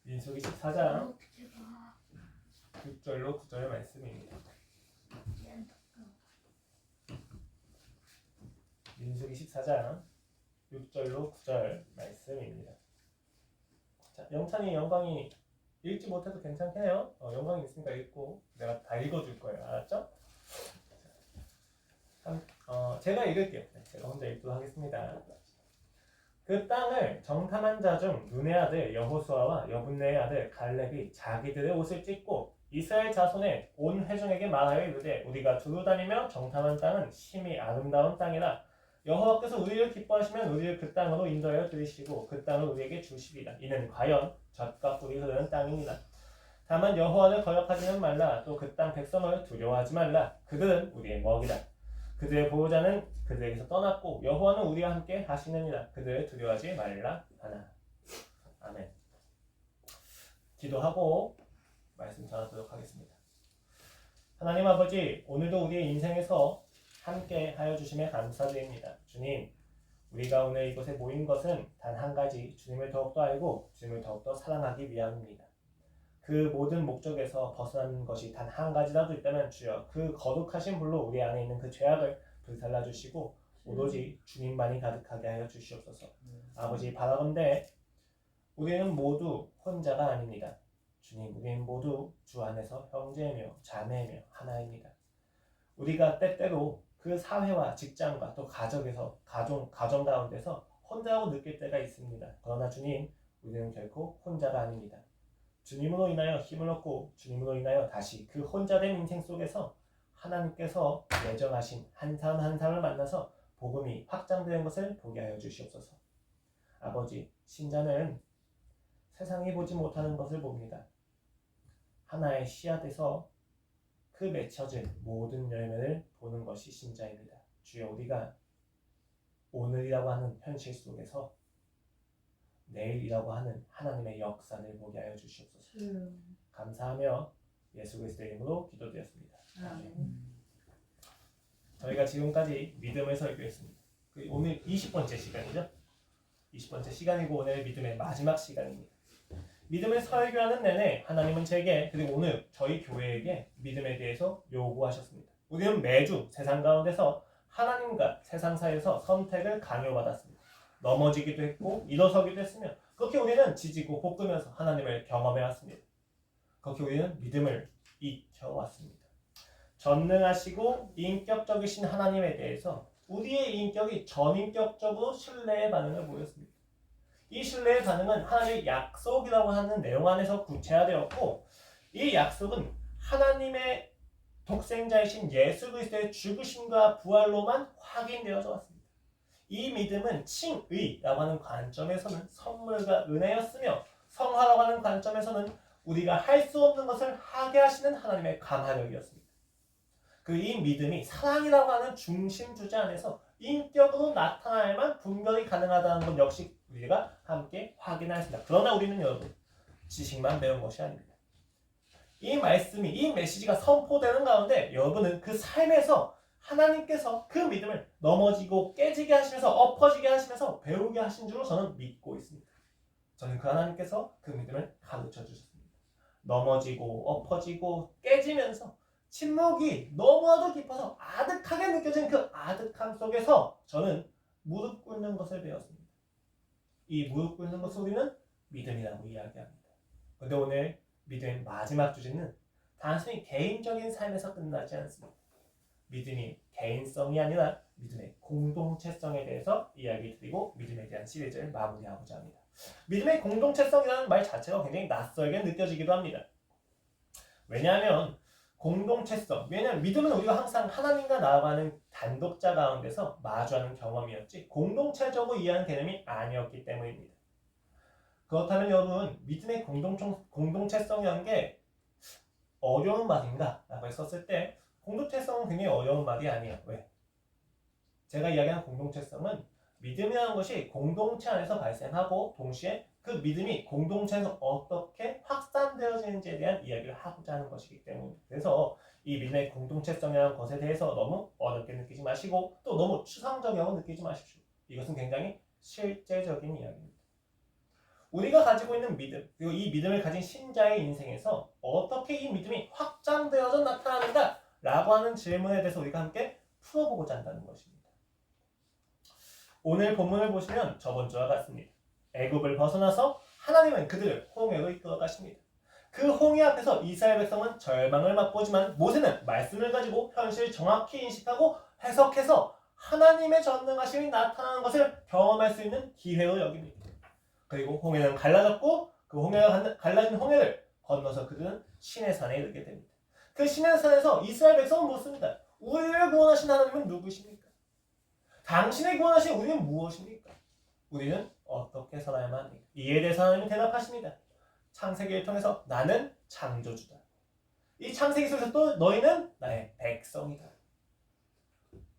민수기 14장 6절로 9절 말씀입니다. 민수기 14장 6절로 9절 말씀입니다. 자, 영찬이 영광이 읽지 못해도 괜찮겠네요. 영광이 있으니까 읽고 내가 다 읽어줄 거예요. 알았죠? 제가 읽을게요. 제가 혼자 읽도록 하겠습니다. 그 땅을 정탐한 자 중 눈의 아들 여호수아와 여분네의 아들 갈렙이 자기들의 옷을 찢고 이스라엘 자손의 온 회중에게 말하여 이르되 우리가 두루 다니며 정탐한 땅은 심히 아름다운 땅이라 여호와께서 우리를 기뻐하시면 우리를 그 땅으로 인도하여 들이시고 그 땅을 우리에게 주시리라. 이는 과연 젖과 꿀이 흐르는 땅이니라. 다만 여호와를 거역하지는 말라. 또 그 땅 백성을 두려워하지 말라. 그들은 우리의 먹이라. 그들의 보호자는 그들에게서 떠났고 여호와는 우리와 함께 하시느니라. 그들을 두려워하지 말라 하나. 아멘. 기도하고 말씀 전하도록 하겠습니다. 하나님 아버지, 오늘도 우리의 인생에서 함께 하여 주심에 감사드립니다. 주님, 우리가 오늘 이곳에 모인 것은 단 한 가지, 주님을 더욱더 알고 주님을 더욱더 사랑하기 위함입니다. 그 모든 목적에서 벗어나는 것이 단 한 가지라도 있다면 주여, 그 거룩하신 불로 우리 안에 있는 그 죄악을 불살라 주시고 오로지 주님만이 가득하게 하여 주시옵소서. 아버지, 바라건대 우리는 모두 혼자가 아닙니다. 주님, 우리는 모두 주 안에서 형제이며 자매이며 하나입니다. 우리가 때때로 그 사회와 직장과 또 가정 가운데서 혼자라고 느낄 때가 있습니다. 그러나 주님, 우리는 결코 혼자가 아닙니다. 주님으로 인하여 힘을 얻고 주님으로 인하여 다시 그 혼자된 인생 속에서 하나님께서 예정하신 한 사람 한 사람을 만나서 복음이 확장되는 것을 보게 하여 주시옵소서. 아버지, 신자는 세상이 보지 못하는 것을 봅니다. 하나의 씨앗에서 그 맺혀진 모든 열매를 보는 것이 신자입니다. 주여, 우리가 오늘이라고 하는 현실 속에서 내일이라고 하는 하나님의 역사를 보게 하여 주시옵소서. 감사하며 예수 그리스도의 이름으로 기도드렸습니다. 저희가 지금까지 믿음을 설교했습니다. 오늘 20번째 시간이죠. 20번째 시간이고 오늘 믿음의 마지막 시간입니다. 믿음을 설교하는 내내 하나님은 제게 그리고 오늘 저희 교회에게 믿음에 대해서 요구하셨습니다. 우리는 매주 세상 가운데서 하나님과 세상 사이에서 선택을 강요받았습니다. 넘어지기도 했고 일어서기도 했으며 그렇게 우리는 지지고 볶으면서 하나님을 경험해왔습니다. 그렇게 우리는 믿음을 익혀왔습니다. 전능하시고 인격적이신 하나님에 대해서 우리의 인격이 전인격적으로 신뢰의 반응을 보였습니다. 이 신뢰의 반응은 하나님의 약속이라고 하는 내용 안에서 구체화되었고 이 약속은 하나님의 독생자이신 예수 그리스도의 죽으심과 부활로만 확인되어져 왔습니다. 이 믿음은 칭의라고 하는 관점에서는 선물과 은혜였으며 성화라고 하는 관점에서는 우리가 할 수 없는 것을 하게 하시는 하나님의 감화력이었습니다. 이 믿음이 사랑이라고 하는 중심 주제 안에서 인격으로 나타나야만 분별이 가능하다는 것 역시 우리가 함께 확인하였습니다. 그러나 우리는 여러분, 지식만 배운 것이 아닙니다. 이 말씀이, 이 메시지가 선포되는 가운데 여러분은 그 삶에서 하나님께서 그 믿음을 넘어지고 깨지게 하시면서 엎어지게 하시면서 배우게 하신 줄로 저는 믿고 있습니다. 저는 그 하나님께서 그 믿음을 가르쳐 주셨습니다. 넘어지고 엎어지고 깨지면서 침묵이 너무나도 깊어서 아득하게 느껴지는 그 아득함 속에서 저는 무릎 꿇는 것을 배웠습니다. 이 무릎 꿇는 것을 우리는 믿음이라고 이야기합니다. 그런데 오늘 믿음의 마지막 주제는 단순히 개인적인 삶에서 끝나지 않습니다. 믿음이 개인성이 아니라 믿음의 공동체성에 대해서 이야기 드리고 믿음에 대한 시리즈를 마무리하고자 합니다. 믿음의 공동체성이라는 말 자체가 굉장히 낯설게 느껴지기도 합니다. 왜냐하면 믿음은 우리가 항상 하나님과 나아가는 단독자 가운데서 마주하는 경험이었지 공동체적으로 이해하는 개념이 아니었기 때문입니다. 그렇다면 여러분, 믿음의 공동체성이라는 게 어려운 말인가? 라고 했었을 때 공동체성은 굉장히 어려운 말이 아니에요. 왜? 제가 이야기하는 공동체성은 믿음이라는 것이 공동체 안에서 발생하고 동시에 그 믿음이 공동체에서 어떻게 확산되어지는지에 대한 이야기를 하고자 하는 것이기 때문입니다. 그래서 이 믿음의 공동체성이라는 것에 대해서 너무 어렵게 느끼지 마시고 또 너무 추상적이라고 느끼지 마십시오. 이것은 굉장히 실제적인 이야기입니다. 우리가 가지고 있는 믿음, 그리고 이 믿음을 가진 신자의 인생에서 어떻게 이 믿음이 확장되어져 나타나는가? 라고 하는 질문에 대해서 우리가 함께 풀어보고자 한다는 것입니다. 오늘 본문을 보시면 저번 주와 같습니다. 애굽을 벗어나서 하나님은 그들을 홍해로 이끌어 가십니다. 그 홍해 앞에서 이스라엘 백성은 절망을 맛보지만 모세는 말씀을 가지고 현실을 정확히 인식하고 해석해서 하나님의 전능하심이 나타나는 것을 경험할 수 있는 기회로 여깁니다. 그리고 홍해는 갈라졌고 그 홍해가 갈라진 홍해를 건너서 그들은 시내산에 이르게 됩니다. 그 시내산에서 이스라엘 백성은 묻습니다. 우리를 구원하신 하나님은 누구십니까? 당신의 구원하신 우리는 무엇입니까? 우리는 어떻게 살아야만 합니까? 이에 대해서 하나님은 대답하십니다. 창세기를 통해서 나는 창조주다. 이 창세기 속에서 또 너희는 나의 백성이다.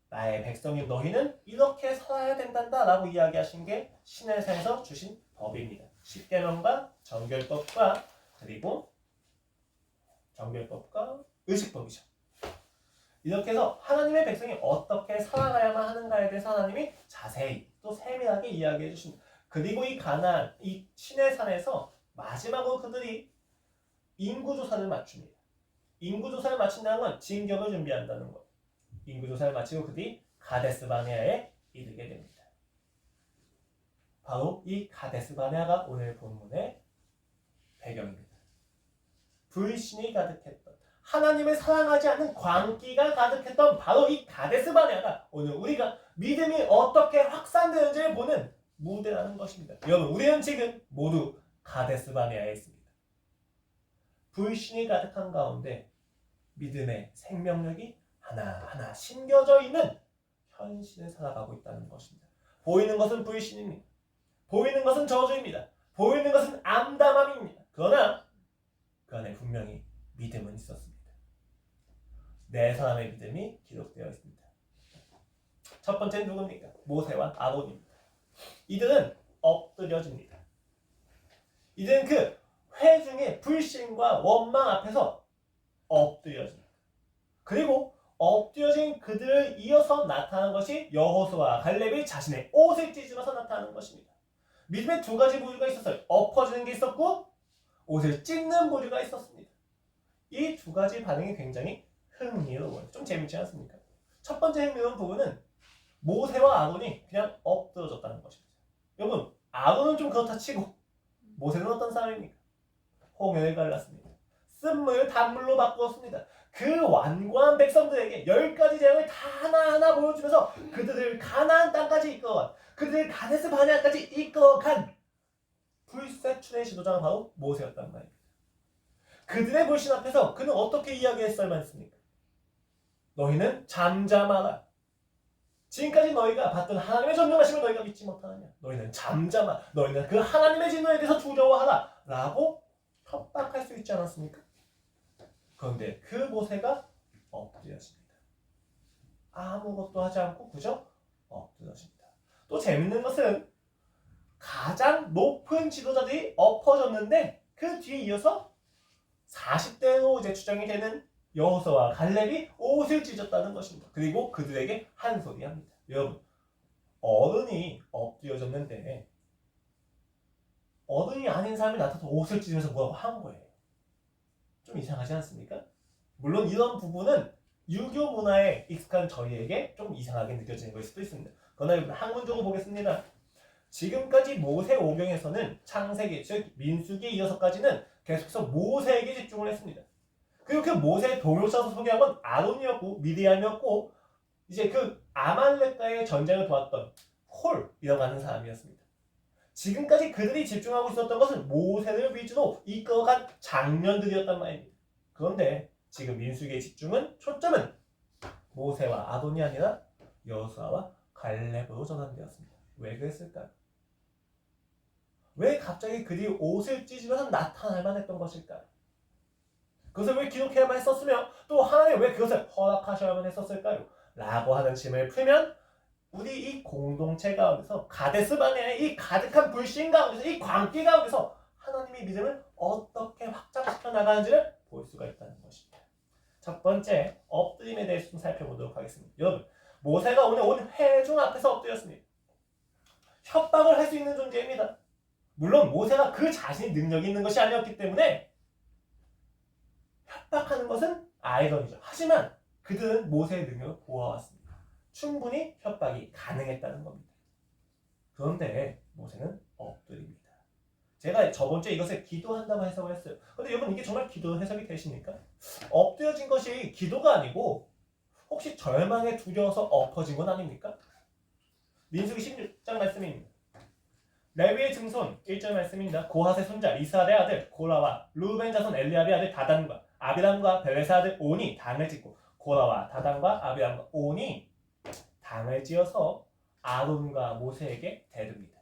나의 백성인 너희는 이렇게 살아야 된단다 라고 이야기하신 게 시내산에서 주신 법입니다. 십계명과 정결법과 그리고 정결법과 의식법이죠. 이렇게 해서 하나님의 백성이 어떻게 살아가야만 하는가에 대해서 하나님이 자세히 또 세밀하게 이야기해 주십니다. 그리고 이 가나안, 이 시내산에서 마지막으로 그들이 인구조사를 마칩니다. 인구조사를 마친다는 건 징격을 준비한다는 것. 인구조사를 마치고 그들이 가데스 바네아에 이르게 됩니다. 바로 이 가데스 바네아가 오늘 본문의 배경입니다. 불신이 가득했던, 하나님을 사랑하지 않는 광기가 가득했던 바로 이 가데스 바네아가 오늘 우리가 믿음이 어떻게 확산되는지를 보는 무대라는 것입니다. 여러분, 우리는 지금 모두 가데스 바네아에 있습니다. 불신이 가득한 가운데 믿음의 생명력이 하나하나 심겨져 있는 현실을 살아가고 있다는 것입니다. 보이는 것은 불신입니다. 보이는 것은 저주입니다. 보이는 것은 암담함입니다. 그러나 그 안에 분명히 믿음은 있었습니다. 네 사람의 믿음이 기록되어 있습니다. 첫 번째는 누굽니까? 모세와 아론입니다. 이들은 엎드려집니다. 이들은 그 회중의 불신과 원망 앞에서 엎드려집니다. 그리고 엎드려진 그들을 이어서 나타난 것이 여호수아와 갈렙이 자신의 옷을 찢으면서 나타나는 것입니다. 믿음의 두 가지 부류가 있었어요. 엎어지는 게 있었고 옷을 찢는 부류가 있었습니다. 이 두 가지 반응이 굉장히 흥미로워요. 좀 재밌지 않습니까? 첫 번째 흥미로운 부분은 모세와 아론이 그냥 엎드러졌다는 것입니다. 여러분, 아론은 좀 그렇다 치고 모세는 어떤 사람입니까? 홍해를 갈랐습니다. 쓴물을 단물로 바꾸었습니다. 그 완고한 백성들에게 10가지 재앙을 다 하나하나 보여주면서 그들을 가나안 땅까지 이끌어간, 그들을 가데스 바네아까지 이끌어간 불세출의 지도자가 바로 모세였단 말입니다. 그들의 불신 앞에서 그는 어떻게 이야기했어야만 했습니까? 너희는 잠잠하라. 지금까지 너희가 봤던 하나님의 전능하심을 너희가 믿지 못하느냐? 너희는 잠잠하라. 너희는 그 하나님의 진노에 대해서 두려워하라. 라고 협박할 수 있지 않았습니까? 그런데 그 모세가 엎드려집니다. 아무것도 하지 않고 그저 엎드려집니다. 또 재밌는 것은 가장 높은 지도자들이 엎어졌는데 그 뒤에 이어서 40대로 이제 추정이 되는 여호수아와 갈렙이 옷을 찢었다는 것입니다. 그리고 그들에게 한 소리 합니다. 여러분, 어른이 엎드려졌는데 어른이 아닌 사람이 나타나서 옷을 찢으면서 뭐라고 한 거예요. 좀 이상하지 않습니까? 물론 이런 부분은 유교 문화에 익숙한 저희에게 좀 이상하게 느껴지는 것일 수도 있습니다. 그러나 학문적으로 보겠습니다. 지금까지 모세 오경에서는 창세기, 즉 민수기에 이어서까지는 계속해서 모세에게 집중을 했습니다. 그리고 그 모세의 동역자로 소개한 건 아론이었고 미디안이었고 이제 그 아말렉과의 전쟁을 도왔던 홀이라고 하는 사람이었습니다. 지금까지 그들이 집중하고 있었던 것은 모세를 위주로 이끌어간 장면들이었단 말입니다. 그런데 지금 민수기의 초점은 모세와 아론이 아니라 여호수아와 갈렙으로 전환되었습니다. 왜 그랬을까요? 왜 갑자기 그들이 옷을 찢으면서 나타날만 했던 것일까요? 그것을 왜 기록해야만 했었으며 또 하나님 왜 그것을 허락하셔야만 했었을까요? 라고 하는 질문을 풀면 우리 이 공동체 가운데서 가데스 바네아의 이 가득한 불신 가운데서 이 광기 가운데서 하나님의 믿음을 어떻게 확장시켜 나가는지를 볼 수가 있다는 것입니다. 첫 번째, 엎드림에 대해서 좀 살펴보도록 하겠습니다. 여러분, 모세가 오늘 온 회중 앞에서 엎드렸습니다. 협박을 할 수 있는 존재입니다. 물론 모세가 그 자신이 능력이 있는 것이 아니었기 때문에 협박하는 것은 아이러니죠. 하지만 그들은 모세의 능력을 보아왔습니다. 충분히 협박이 가능했다는 겁니다. 그런데 모세는 엎드립니다. 제가 저번 주에 이것을 기도한다고 해석을 했어요. 근데 여러분 이게 정말 기도 해석이 되십니까? 엎드려진 것이 기도가 아니고 혹시 절망에 두려워서 엎어진 건 아닙니까? 민수기 16장 말씀입니다. 레위의 증손 1절 말씀입니다. 고핫의 손자 이스라엘의 아들 고라와 루벤 자손 엘리압의 아들 다단과 아비람과 벨레스 아들 온이 당을 짓고 고라와 다단과 아비람과 온이 당을 지어서 아론과 모세에게 대릅니다.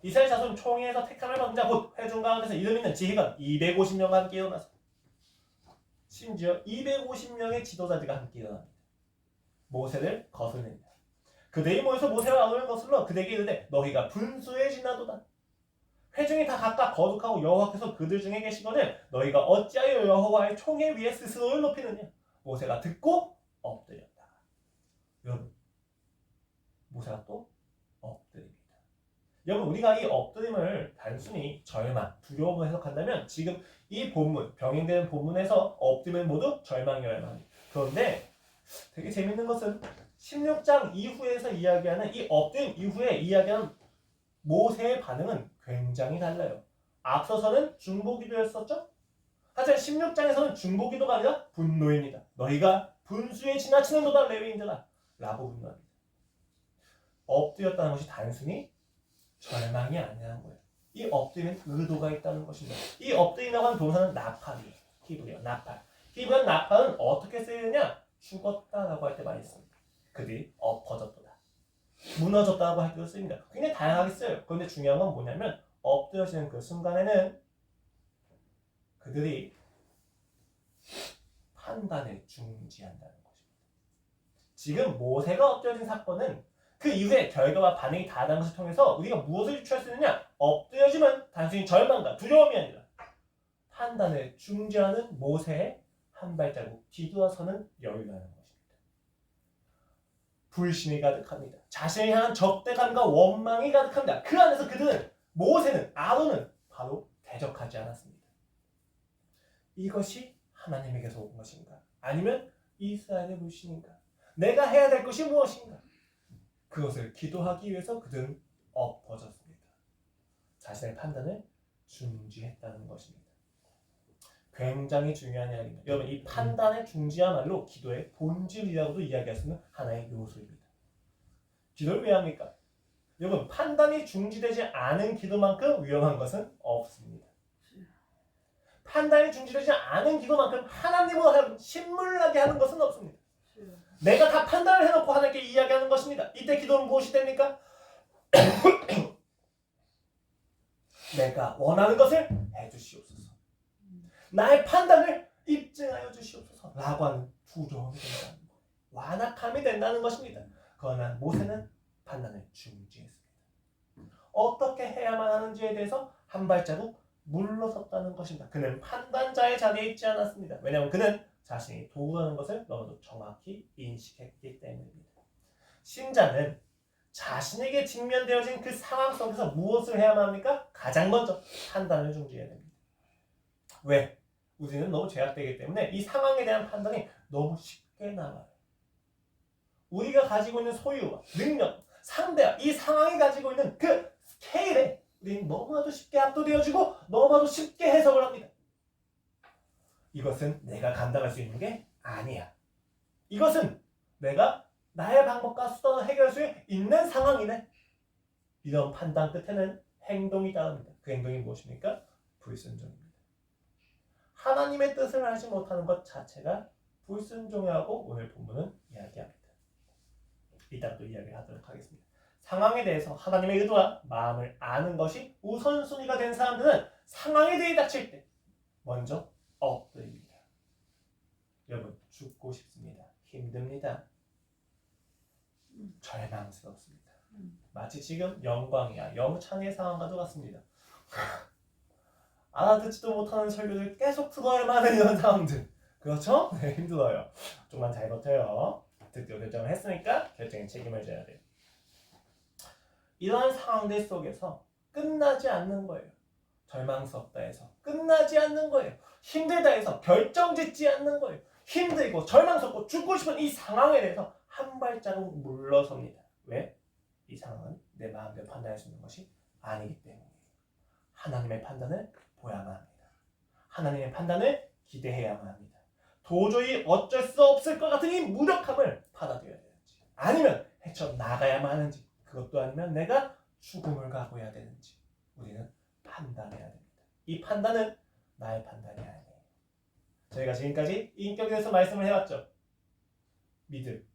이스라엘 자손 총회에서 택함을 받은 자 곧 회중 가운데서 이름 있는 지휘관 250명과 함께 일어나서 심지어 250명의 지도자들과 함께 일어납니다. 모세를 거슬립니다. 그들이 모여서 모세와 아론을 거슬러 그들에게 이르되 너희가 분수해지나도다. 회중이 다 각각 거룩하고 여호와께서 그들 중에 계시거늘 너희가 어찌하여 여호와의 총회 위에 스스로를 높이느냐. 모세가 듣고 엎드렸다. 여러분 모세가 또 엎드립니다. 여러분 우리가 이 엎드림을 단순히 절망, 두려움을 해석한다면 지금 이 본문, 병행되는 본문에서 엎드림은 모두 절망이어야만 합니다. 그런데 되게 재밌는 것은 16장 이후에서 이야기하는 이 엎드림 이후에 이야기하는 모세의 반응은 굉장히 달라요. 앞서서는 중보기도였었죠? 하지만 16장에서는 중보기도가 아니라 분노입니다. 너희가 분수에 지나치는도다 레위인들아 라고 분노합니다. 엎드렸다는 것이 단순히 절망이 아니라는 거예요. 이 엎드림엔 의도가 있다는 것입니다. 이 엎드림이라고 하는 동사는 나팔이에요. 히브리어 나팔. 히브리어 나팔은 어떻게 쓰이느냐? 죽었다라고 할 때 많이 씁니다. 그들이 엎어졌도다. 무너졌다고 할 때도 쓰입니다. 굉장히 다양하게 써요. 그런데 중요한 건 뭐냐면 엎드려지는 그 순간에는 그들이 판단을 중지한다는 것입니다. 지금 모세가 엎드려진 사건은 그 이후에 결과와 반응이 다르다는 것을 통해서 우리가 무엇을 유추할 수 있느냐? 엎드려짐은 단순히 절망과 두려움이 아니라 판단을 중지하는 모세의 한 발자국 뒤돌아서는 여유라는 것입니다. 불신이 가득합니다. 자신을 향한 적대감과 원망이 가득합니다. 그 안에서 그들은 모세는 아론은 바로 대적하지 않았습니다. 이것이 하나님에게서 온 것인가? 아니면 이스라엘의 불신인가? 내가 해야 될 것이 무엇인가? 그것을 기도하기 위해서 그들은 엎어졌습니다. 자신의 판단을 중지했다는 것입니다. 굉장히 중요한 이야기입니다. 여러분 이 판단의 중지야말로 기도의 본질이라고도 이야기할 수 있는 하나의 요소입니다. 기도를 왜 합니까? 여러분 판단이 중지되지 않은 기도만큼 위험한 것은 없습니다. 판단이 중지되지 않은 기도만큼 하나님을 신물나게 하는 것은 없습니다. 내가 다 판단을 해놓고 하나님께 이야기하는 것입니다. 이때 기도는 무엇이 됩니까? 내가 원하는 것을 해주시옵소서. 나의 판단을 입증하여 주시옵소서 라고 하는 두려움이 된다는 거예요. 완악함이 된다는 것입니다. 그러나 모세는 판단을 중지했습니다. 어떻게 해야만 하는지에 대해서 한 발자국 물러섰다는 것입니다. 그는 판단자의 자리에 있지 않았습니다. 왜냐하면 그는 자신이 도구라는 것을 너무도 정확히 인식했기 때문입니다. 신자는 자신에게 직면되어진 그 상황 속에서 무엇을 해야만 합니까? 가장 먼저 판단을 중지해야 됩니다. 왜? 우리는 너무 제약되기 때문에 이 상황에 대한 판단이 너무 쉽게 나와요. 우리가 가지고 있는 소유와 능력, 상대와 이 상황이 가지고 있는 그 스케일에 우리는 너무나도 쉽게 압도되어지고 너무나도 쉽게 해석을 합니다. 이것은 내가 감당할 수 있는 게 아니야. 이것은 내가 나의 방법과 수단으로 해결할 수 있는 상황이네. 이런 판단 끝에는 행동이 따릅니다. 그 행동이 무엇입니까? 불순종입니다. 하나님의 뜻을 하지 못하는 것 자체가 불순종이라고 오늘 본문은 이야기합니다. 이따 또 이야기를 하도록 하겠습니다. 상황에 대해서 하나님의 의도와 마음을 아는 것이 우선순위가 된 사람들은 상황에 대해 닥칠 때 먼저 엎드립니다. 여러분 죽고 싶습니다. 힘듭니다. 절망스럽습니다. 마치 지금 영광이야 영찬의 상황과도 같습니다. 알아듣지도 못하는 설교를 계속 들어야만 하는 이런 상황들. 그렇죠? 네, 힘들어요. 좀만 잘 버텨요. 득표 결정을 했으니까 결정에 책임을 져야 돼요. 이러한 상황들 속에서 끝나지 않는 거예요. 절망스럽다 해서 끝나지 않는 거예요. 힘들다 해서 결정짓지 않는 거예요. 힘들고 절망스럽고 죽고 싶은 이 상황에 대해서 한 발자국 물러섭니다. 왜? 이 상황은 내 마음대로 판단할 수 있는 것이 아니기 때문이에요. 하나님의 판단을 보야만 합니다. 하나님의 판단을 기대해야만 합니다. 도저히 어쩔 수 없을 것 같은 이 무력함을 받아들여야 되는지, 아니면 헤쳐나가야만 하는지, 그것도 아니면 내가 죽음을 각오해야 되는지 우리는 판단해야 됩니다. 이 판단은 나의 판단이 아니에요. 저희가 지금까지 인격에 대해서 말씀을 해왔죠. 믿음,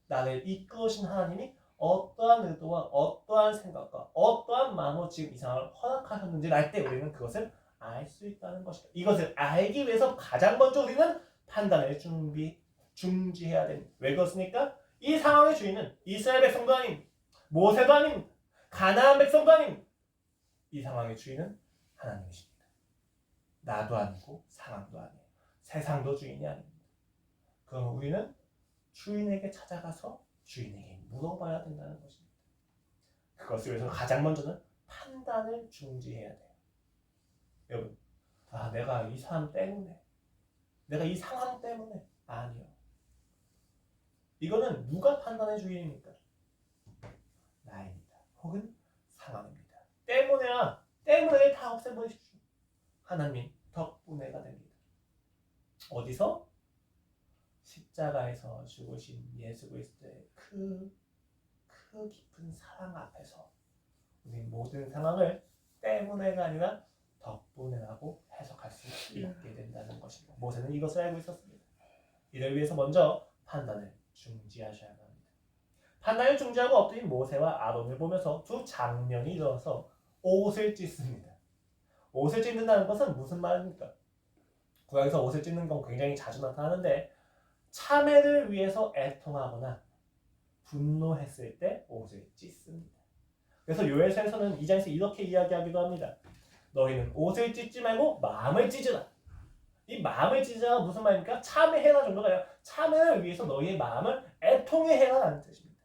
나를 이끄신 하나님이 어떠한 의도와 어떠한 생각과 어떠한 마음으로 지금 이 상황을 허락하셨는지를 알 때 우리는 그것을 알 수 있다는 것이다. 이것을 알기 위해서 가장 먼저 우리는 판단을 중지해야 됩니다. 왜 그렇습니까? 이 상황의 주인은 이스라엘 백성도 아닌 모세도 아닌 가나안 백성도 아닌 이 상황의 주인은 하나님이십니다. 나도 아니고 상황도 아니에요. 세상도 주인이 아닙니다. 그럼 우리는 주인에게 찾아가서 주인에게 물어봐야 된다는 것입니다. 그것을 위해서 가장 먼저는 판단을 중지해야 돼요. 여러분, 내가 이 사람 때문에, 내가 이 상황 때문에, 아니요. 이거는 누가 판단의 주인입니까? 나입니다. 혹은 상황입니다. 때문에 다 없애버리십시오. 하나님 덕분에가 됩니다. 어디서? 십자가에서 죽으신 예수 그리스도의 그 깊은 사랑 앞에서 우리 모든 상황을 때문에가 아니라 덕분에라고 해석할 수 있게 된다는 것입니다. 모세는 이것을 알고 있었습니다. 이를 위해서 먼저 판단을 중지하셔야만 합니다. 판단을 중지하고 엎드린 모세와 아론을 보면서 두 장면이 일어나서 옷을 찢습니다. 옷을 찢는다는 것은 무슨 말입니까? 구약에서 옷을 찢는 건 굉장히 자주 나타나는데, 참회를 위해서 애통하거나 분노했을 때 옷을 찢습니다. 그래서 요엘서에서는 2장에서 이렇게 이야기하기도 합니다. 너희는 옷을 찢지 말고 마음을 찢으라. 이 마음을 찢으라 무슨 말입니까? 참회해라 정도가 아니라 참회를 위해서 너희의 마음을 애통해 해라라는 뜻입니다.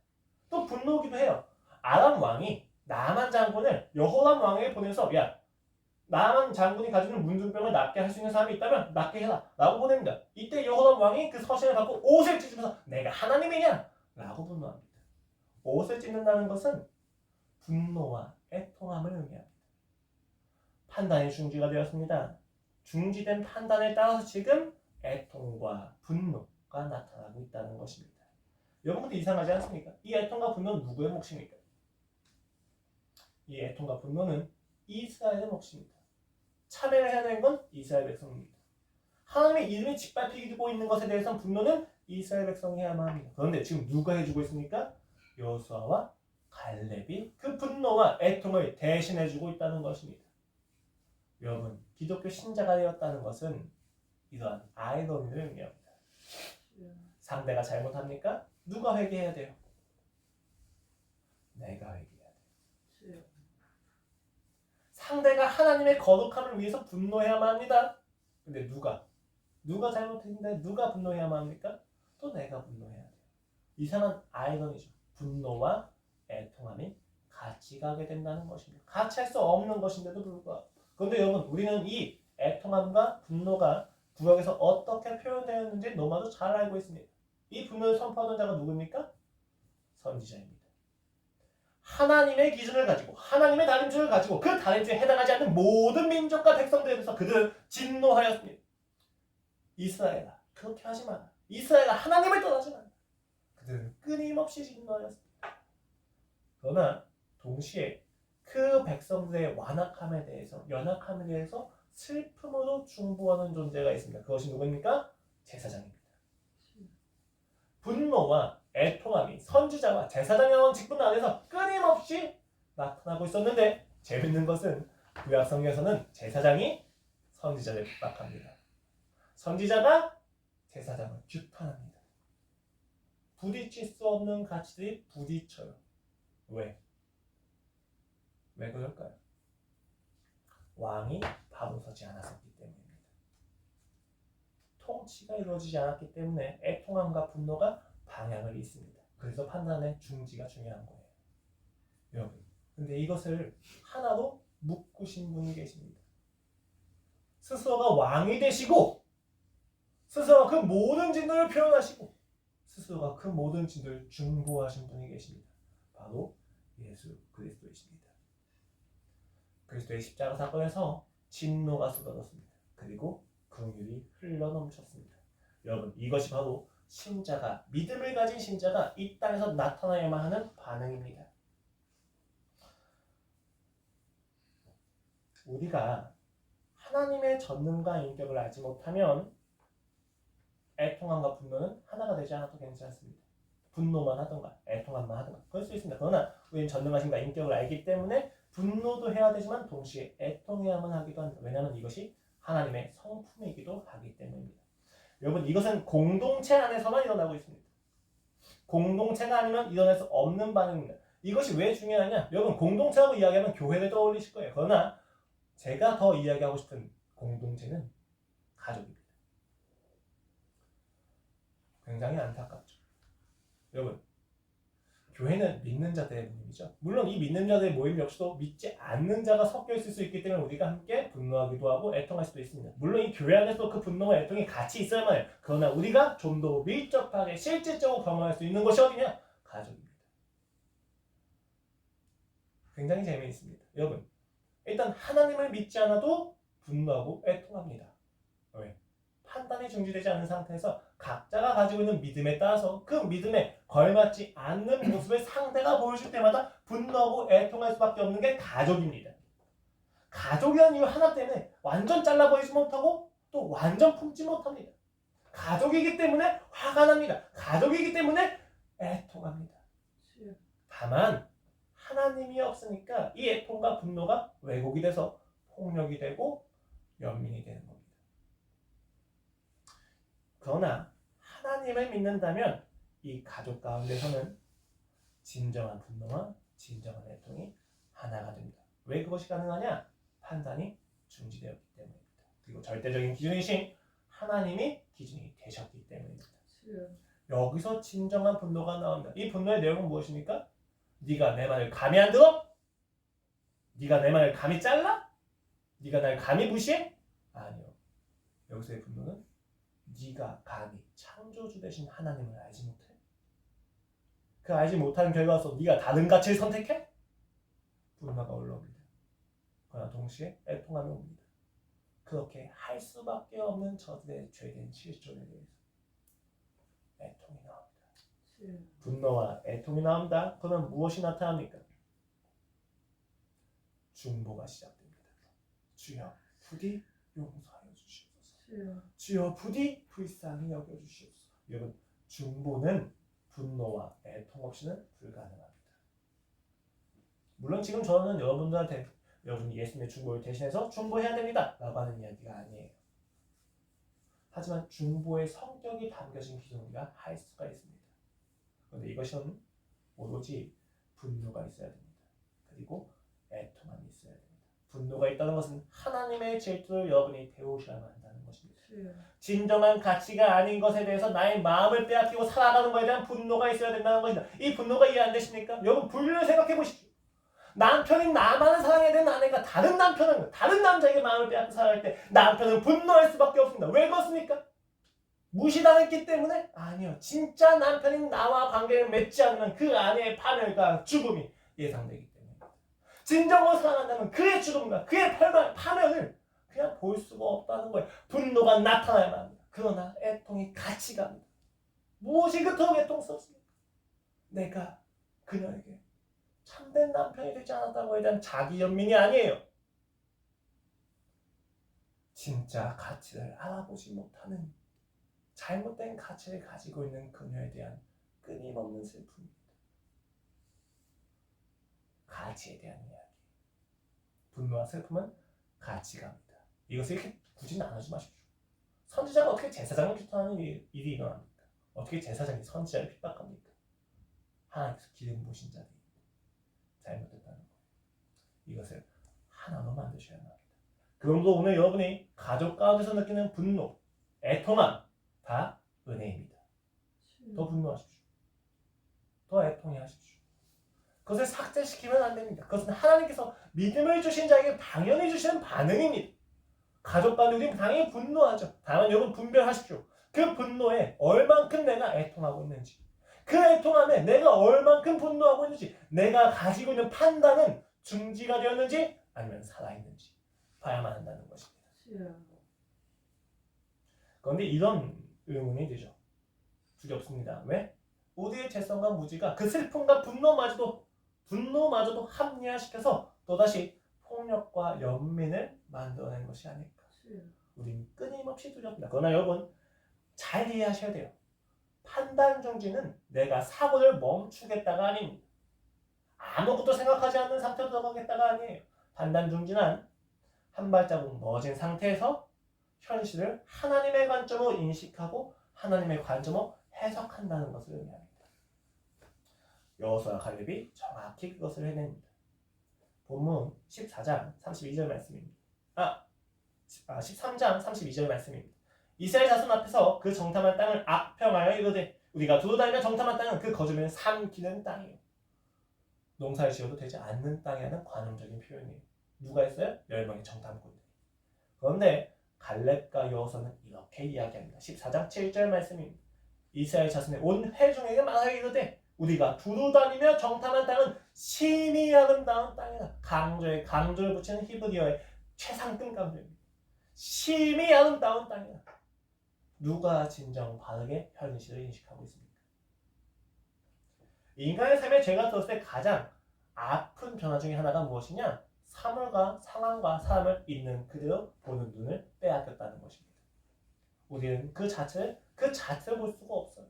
또 분노기도 해요. 아람 왕이 나만 장군을 여호람 왕에게 보내서 나만 장군이 가지는 문둥병을 낫게 할 수 있는 사람이 있다면 낫게 해라 라고 보냅니다. 이때 여호람 왕이 그 서신을 받고 옷을 찢으면서 내가 하나님이냐? 라고 분노합니다. 옷을 찢는다는 것은 분노와 애통함을 의미합니다. 판단이 중지가 되었습니다. 중지된 판단에 따라서 지금 애통과 분노가 나타나고 있다는 것입니다. 여러분도 이상하지 않습니까? 이 애통과 분노는 누구의 몫입니까? 이 애통과 분노는 이스라엘의 몫입니다. 참회를 해야 되는 건 이스라엘 백성입니다. 하나님의 이름이 짓밟히고 있는 것에 대해서는 분노는 이스라엘 백성이 해야만 합니다. 그런데 지금 누가 해주고 있습니까? 여호수아와 갈렙이 그 분노와 애통을 대신해주고 있다는 것입니다. 여러분, 기독교 신자가 되었다는 것은 이러한 아이러니를 의미합니다. 상대가 잘못합니까? 누가 회개해야 돼요? 내가 회개해야 돼요. 상대가 하나님의 거룩함을 위해서 분노해야만 합니다. 근데 누가 잘못했는데 누가 분노해야만 합니까? 또 내가 분노해야 돼요. 이상한 아이러니죠. 분노와 애통함이 같이 가게 된다는 것입니다. 같이 할 수 없는 것인데도 불구하고. 그런데 여러분, 우리는 이 애통함과 분노가 구약에서 어떻게 표현되었는지 너무나도 잘 알고 있습니다. 이 분노를 선포하던 자가 누구입니까? 선지자입니다. 하나님의 기준을 가지고 하나님의 다림줄을 가지고 그 다림줄에 해당하지 않는 모든 민족과 백성들에 대해서 그들을 진노하였습니다. 이스라엘아, 그렇게 하지 마라. 이스라엘아, 하나님을 떠나지 마라. 그들은 끊임없이 진노하였습니다. 그러나 동시에 그 백성들의 완악함에 대해서, 연약함에 대해서 슬픔으로 중보하는 존재가 있습니다. 그것이 누구입니까? 제사장입니다. 분노와 애통함이 선지자와 제사장의 나온 직분 안에서 끊임없이 나타나고 있었는데, 재밌는 것은 구약 성경에서는 제사장이 선지자를 핍박합니다. 선지자가 제사장을 규탄합니다. 부딪힐 수 없는 가치들이 부딪혀요. 왜 그럴까요? 왕이 바로 서지 않았기 때문입니다. 통치가 이루어지지 않았기 때문에 애통함과 분노가 방향을 잇습니다. 그래서 판단의 중지가 중요한 거예요. 여러분, 근데 이것을 하나로 묶으신 분이 계십니다. 스스로가 왕이 되시고 스스로가 그 모든 진노를 표현하시고 스스로가 그 모든 진노를 중보하신 분이 계십니다. 바로 예수 그리스도이십니다. 그리스도의 십자가 사건에서 진노가 쏟아졌습니다. 그리고 긍휼이 흘러넘쳤습니다. 여러분, 이것이 바로 신자가, 믿음을 가진 신자가 이 땅에서 나타나야만 하는 반응입니다. 우리가 하나님의 전능과 인격을 알지 못하면 애통함과 분노는 하나가 되지 않아도 괜찮습니다. 분노만 하던가 애통함만 하던가 그럴 수 있습니다. 그러나 우리는 전능하신가 인격을 알기 때문에 분노도 해야 되지만 동시에 애통해야만 하기도 합니다. 왜냐하면 이것이 하나님의 성품이기도 하기 때문입니다. 여러분, 이것은 공동체 안에서만 일어나고 있습니다. 공동체가 아니면 일어날 수 없는 반응입니다. 이것이 왜 중요하냐? 여러분, 공동체라고 이야기하면 교회를 떠올리실 거예요. 그러나 제가 더 이야기하고 싶은 공동체는 가족입니다. 굉장히 안타깝죠. 여러분, 교회는 믿는 자들의 모임이죠. 물론 이 믿는 자들의 모임 역시도 믿지 않는 자가 섞여 있을 수 있기 때문에 우리가 함께 분노하기도 하고 애통할 수도 있습니다. 물론 이 교회 안에서도 그 분노와 애통이 같이 있어야만 해요. 그러나 우리가 좀 더 밀접하게 실질적으로 경험할 수 있는 것이 어디냐? 가족입니다. 굉장히 재미있습니다. 여러분, 일단 하나님을 믿지 않아도 분노하고 애통합니다. 왜? 판단이 중지되지 않은 상태에서 각자가 가지고 있는 믿음에 따라서 그 믿음에 걸맞지 않는 모습을 상대가 보여줄 때마다 분노하고 애통할 수밖에 없는 게 가족입니다. 가족이라는 이유 하나 때문에 완전 잘라버리지 못하고 또 완전 품지 못합니다. 가족이기 때문에 화가 납니다. 가족이기 때문에 애통합니다. 다만 하나님이 없으니까 이 애통과 분노가 왜곡이 돼서 폭력이 되고 연민이 되는 겁니다. 그러나 하나님을 믿는다면 이 가족 가운데서는 진정한 분노와 진정한 애통이 하나가 됩니다. 왜 그것이 가능하냐? 판단이 중지되었기 때문입니다. 그리고 절대적인 기준이신 하나님이 기준이 되셨기 때문입니다. 여기서 진정한 분노가 나옵니다. 이 분노의 내용은 무엇입니까? 네가 내 말을 감히 안 들어? 네가 내 말을 감히 잘라? 네가 날 감히 무시해? 아니요. 여기서의 분노는 네가 감히 창조주 되신 하나님을 알지 못해? 그 알지 못하는 결과로서 네가 다른 가치를 선택해? 분노가 올라옵니다. 그러나 동시에 애통함이 옵니다. 그렇게 할 수밖에 없는 저들의 죄된 실존에 대해서 애통이 나옵니다. 분노와 애통이 나온다. 그러면 무엇이 나타납니까? 중보가 시작됩니다. 주여 부디 용서하여 주시옵소서. 주여 부디 불쌍히 여겨주시옵소서. 여러분, 중보는 분노와 애통 없이는 불가능합니다. 물론 지금 저는 여러분들한테 여러분이 예수님의 중보를 대신해서 중보해야 됩니다 라고 하는 이야기가 아니에요. 하지만 중보의 성격이 담겨진 기준 우리가 할 수가 있습니다. 그런데 이것은 오로지 분노가 있어야 됩니다. 그리고 애통함이 있어야 됩니다. 분노가 있다는 것은 하나님의 질투를 여러분이 배우셔야만 한다는 것입니다. 진정한 가치가 아닌 것에 대해서 나의 마음을 빼앗기고 살아가는 것에 대한 분노가 있어야 된다는 것입니다. 이 분노가 이해 안 되십니까? 여러분, 불륜을 생각해 보십시오. 남편인 나만을 사랑해야 되는 아내가 다른 남편은 다른 남자에게 마음을 빼앗고 살아갈 때 남편은 분노할 수밖에 없습니다. 왜 그렇습니까? 무시당했기 때문에? 아니요. 진짜 남편인 나와 관계를 맺지 않으면 그 아내의 파멸과 죽음이 예상되기 때문입니다. 진정으로 사랑한다면 그의 죽음과 그의 파멸을 그냥 볼 수가 없다는 거예요. 분노가 나타나야만 합니다. 그러나 애통이 같이 갑니다. 무엇이 그토록 애통스럽습니까? 내가 그녀에게 참된 남편이 되지 않았다고에 대한 자기 연민이 아니에요. 진짜 가치를 알아보지 못하는 잘못된 가치를 가지고 있는 그녀에 대한 끊임없는 슬픔입니다. 가치에 대한 이야기. 분노와 슬픔은 가치가입니다. 이것을 이렇게 굳이 나누지 마십시오. 선지자가 어떻게 제사장을 규탄하는 일이 일어납니까? 어떻게 제사장이 선지자를 핍박합니까? 하나님께서 기름 부으신 자들이 잘못됐다는 거예요. 이것을 하나로 만드셔야 합니다. 그럼도 오늘 여러분이 가족 가운데서 느끼는 분노, 애통함 다 은혜입니다. 더 분노하십시오. 더 애통해 하십시오. 그것을 삭제시키면 안 됩니다. 그것은 하나님께서 믿음을 주신 자에게 당연히 주시는 반응입니다. 가족 간에 우리는 당연히 분노하죠. 다만 여러분 분별하십시오. 그 분노에 얼만큼 내가 애통하고 있는지, 그 애통함에 내가 얼만큼 분노하고 있는지, 내가 가지고 있는 판단은 중지가 되었는지 아니면 살아있는지 봐야만 한다는 것입니다. 그런데 이런 의문이 되죠. 두렵습니다. 왜? 우리의 죄성과 무지가 그 슬픔과 분노마저도 합리화시켜서 또다시 폭력과 연민을 만들어낸 것이 아닐까. 우리는 끊임없이 두렵습니다. 그러나 여러분 잘 이해하셔야 돼요. 판단 중지는 내가 사고를 멈추겠다가 아닙니다. 아무것도 생각하지 않는 상태로 들어가겠다가 아니에요. 판단 중지는 한 발자국 멀어진 상태에서 현실을 하나님의 관점으로 인식하고 하나님의 관점으로 해석한다는 것을 의미합니다. 여호수아와 갈렙이 정확히 그것을 해냅니다. 본문 14장 32절 말씀입니다. 13장 32절 말씀입니다. 이스라엘 자손 앞에서 그 정탐한 땅을 악평하여 이르되 우리가 두루 다니며 정탐한 땅은 그 거주민을 삼키는 땅이에요. 농사를 지어도 되지 않는 땅이라는 관용적인 표현이에요. 누가 했어요? 10명의 정탐꾼들이. 그런데 갈렙과 여호수아는 이렇게 이야기합니다. 14장 7절 말씀입니다. 이스라엘 자손의 온 회중에게 말하여 이르되 우리가 두루 다니며 정탐한 땅은 심히 아름다운 땅이다. 강조를 붙이는 히브리어의 최상급 강조입니다. 심히 아름다운 땅이다. 누가 진정 바르게 현실을 인식하고 있습니까? 인간의 삶에 죄가 들었을 때 가장 아픈 변화 중에 하나가 무엇이냐? 사물과 상황과 사람을 있는 그대로 보는 눈을 빼앗겼다는 것입니다. 우리는 그 자체를 볼 수가 없어요.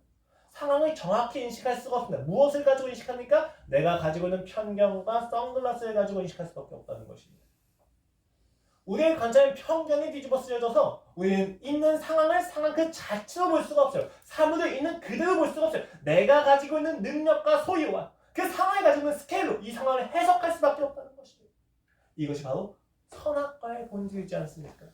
상황을 정확히 인식할 수가 없습니다. 무엇을 가지고 인식합니까? 내가 가지고 있는 편견과 선글라스를 가지고 인식할 수밖에 없다는 것입니다. 우리의 관점에 편견이 뒤집어 쓰여져서 우리는 있는 상황 그 자체로 볼 수가 없어요. 사물을 있는 그대로 볼 수가 없어요. 내가 가지고 있는 능력과 소유와 그 상황을 가지고 있는 스케일로 이 상황을 해석할 수밖에 없다는 것입니다. 이것이 바로 선악과의 본질이지 않습니까?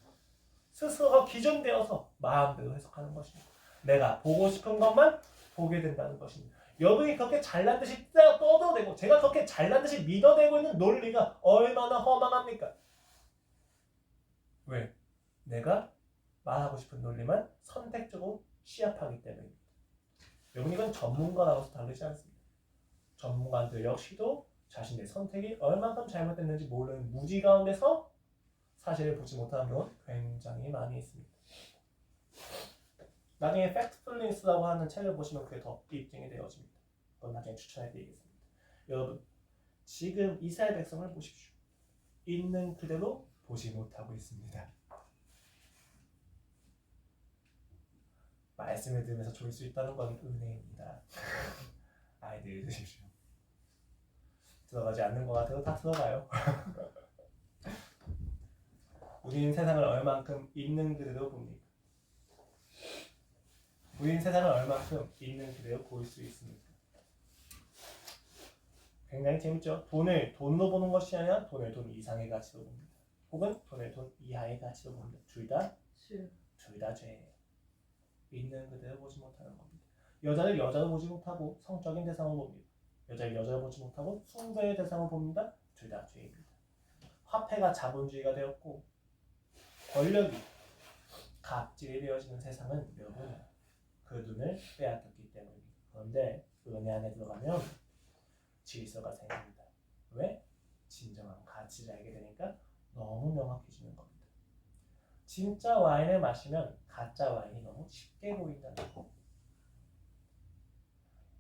스스로가 기존되어서 마음대로 해석하는 것입니다. 내가 보고 싶은 것만 보게 된다는 것입니다. 여러분이 그렇게 잘난 듯이 떠들어대고 제가 그렇게 잘난 듯이 믿어대고 있는 논리가 얼마나 허망합니까? 왜? 내가 말하고 싶은 논리만 선택적으로 취합하기 때문입니다. 여러분 이건 전문가라고서 다르지 않습니다. 전문가들 역시도 자신의 선택이 얼마큼 잘못됐는지 모르는 무지 가운데서 사실을 보지 못하는 경우는 굉장히 많이 있습니다. 나중에 팩트풀리스라고 하는 책을 보시면 그게 더 입증이 되어집니다. 그건 나중에 추천해드리겠습니다. 여러분 지금 이스라엘 백성을 보십시오. 있는 그대로 보지 못하고 있습니다. 말씀을 들으면서 좋을 수 있다는 건 은혜입니다. 아이들 드십시오. 들어가지 않는 것 같아도 다 들어가요. 우리는 세상을 얼만큼 있는 그대로 봅니까? 우리는 세상을 얼만큼 있는 그대로 볼 수 있습니까? 굉장히 재밌죠? 돈을 돈으로 보는 것이 아니라 돈을 돈 이상의 가치로 봅니다. 혹은 돈을 돈 이하의 가치로 봅니다. 둘 다 죄예요. 있는 그대로 보지 못하는 겁니다. 여자를 여자로 보지 못하고 성적인 대상으로 봅니다. 여자를 여자로 보지 못하고 숭배의 대상으로 봅니다. 둘 다 죄입니다. 화폐가 자본주의가 되었고 권력이 갑질이 되어지는 세상은 여러분 그 눈을 빼앗겼기 때문입니다. 그런데 은혜 안에 들어가면 질서가 생깁니다. 왜? 진정한 가치를 알게 되니까 너무 명확해지는 겁니다. 진짜 와인을 마시면 가짜 와인이 너무 쉽게 보인다는 거.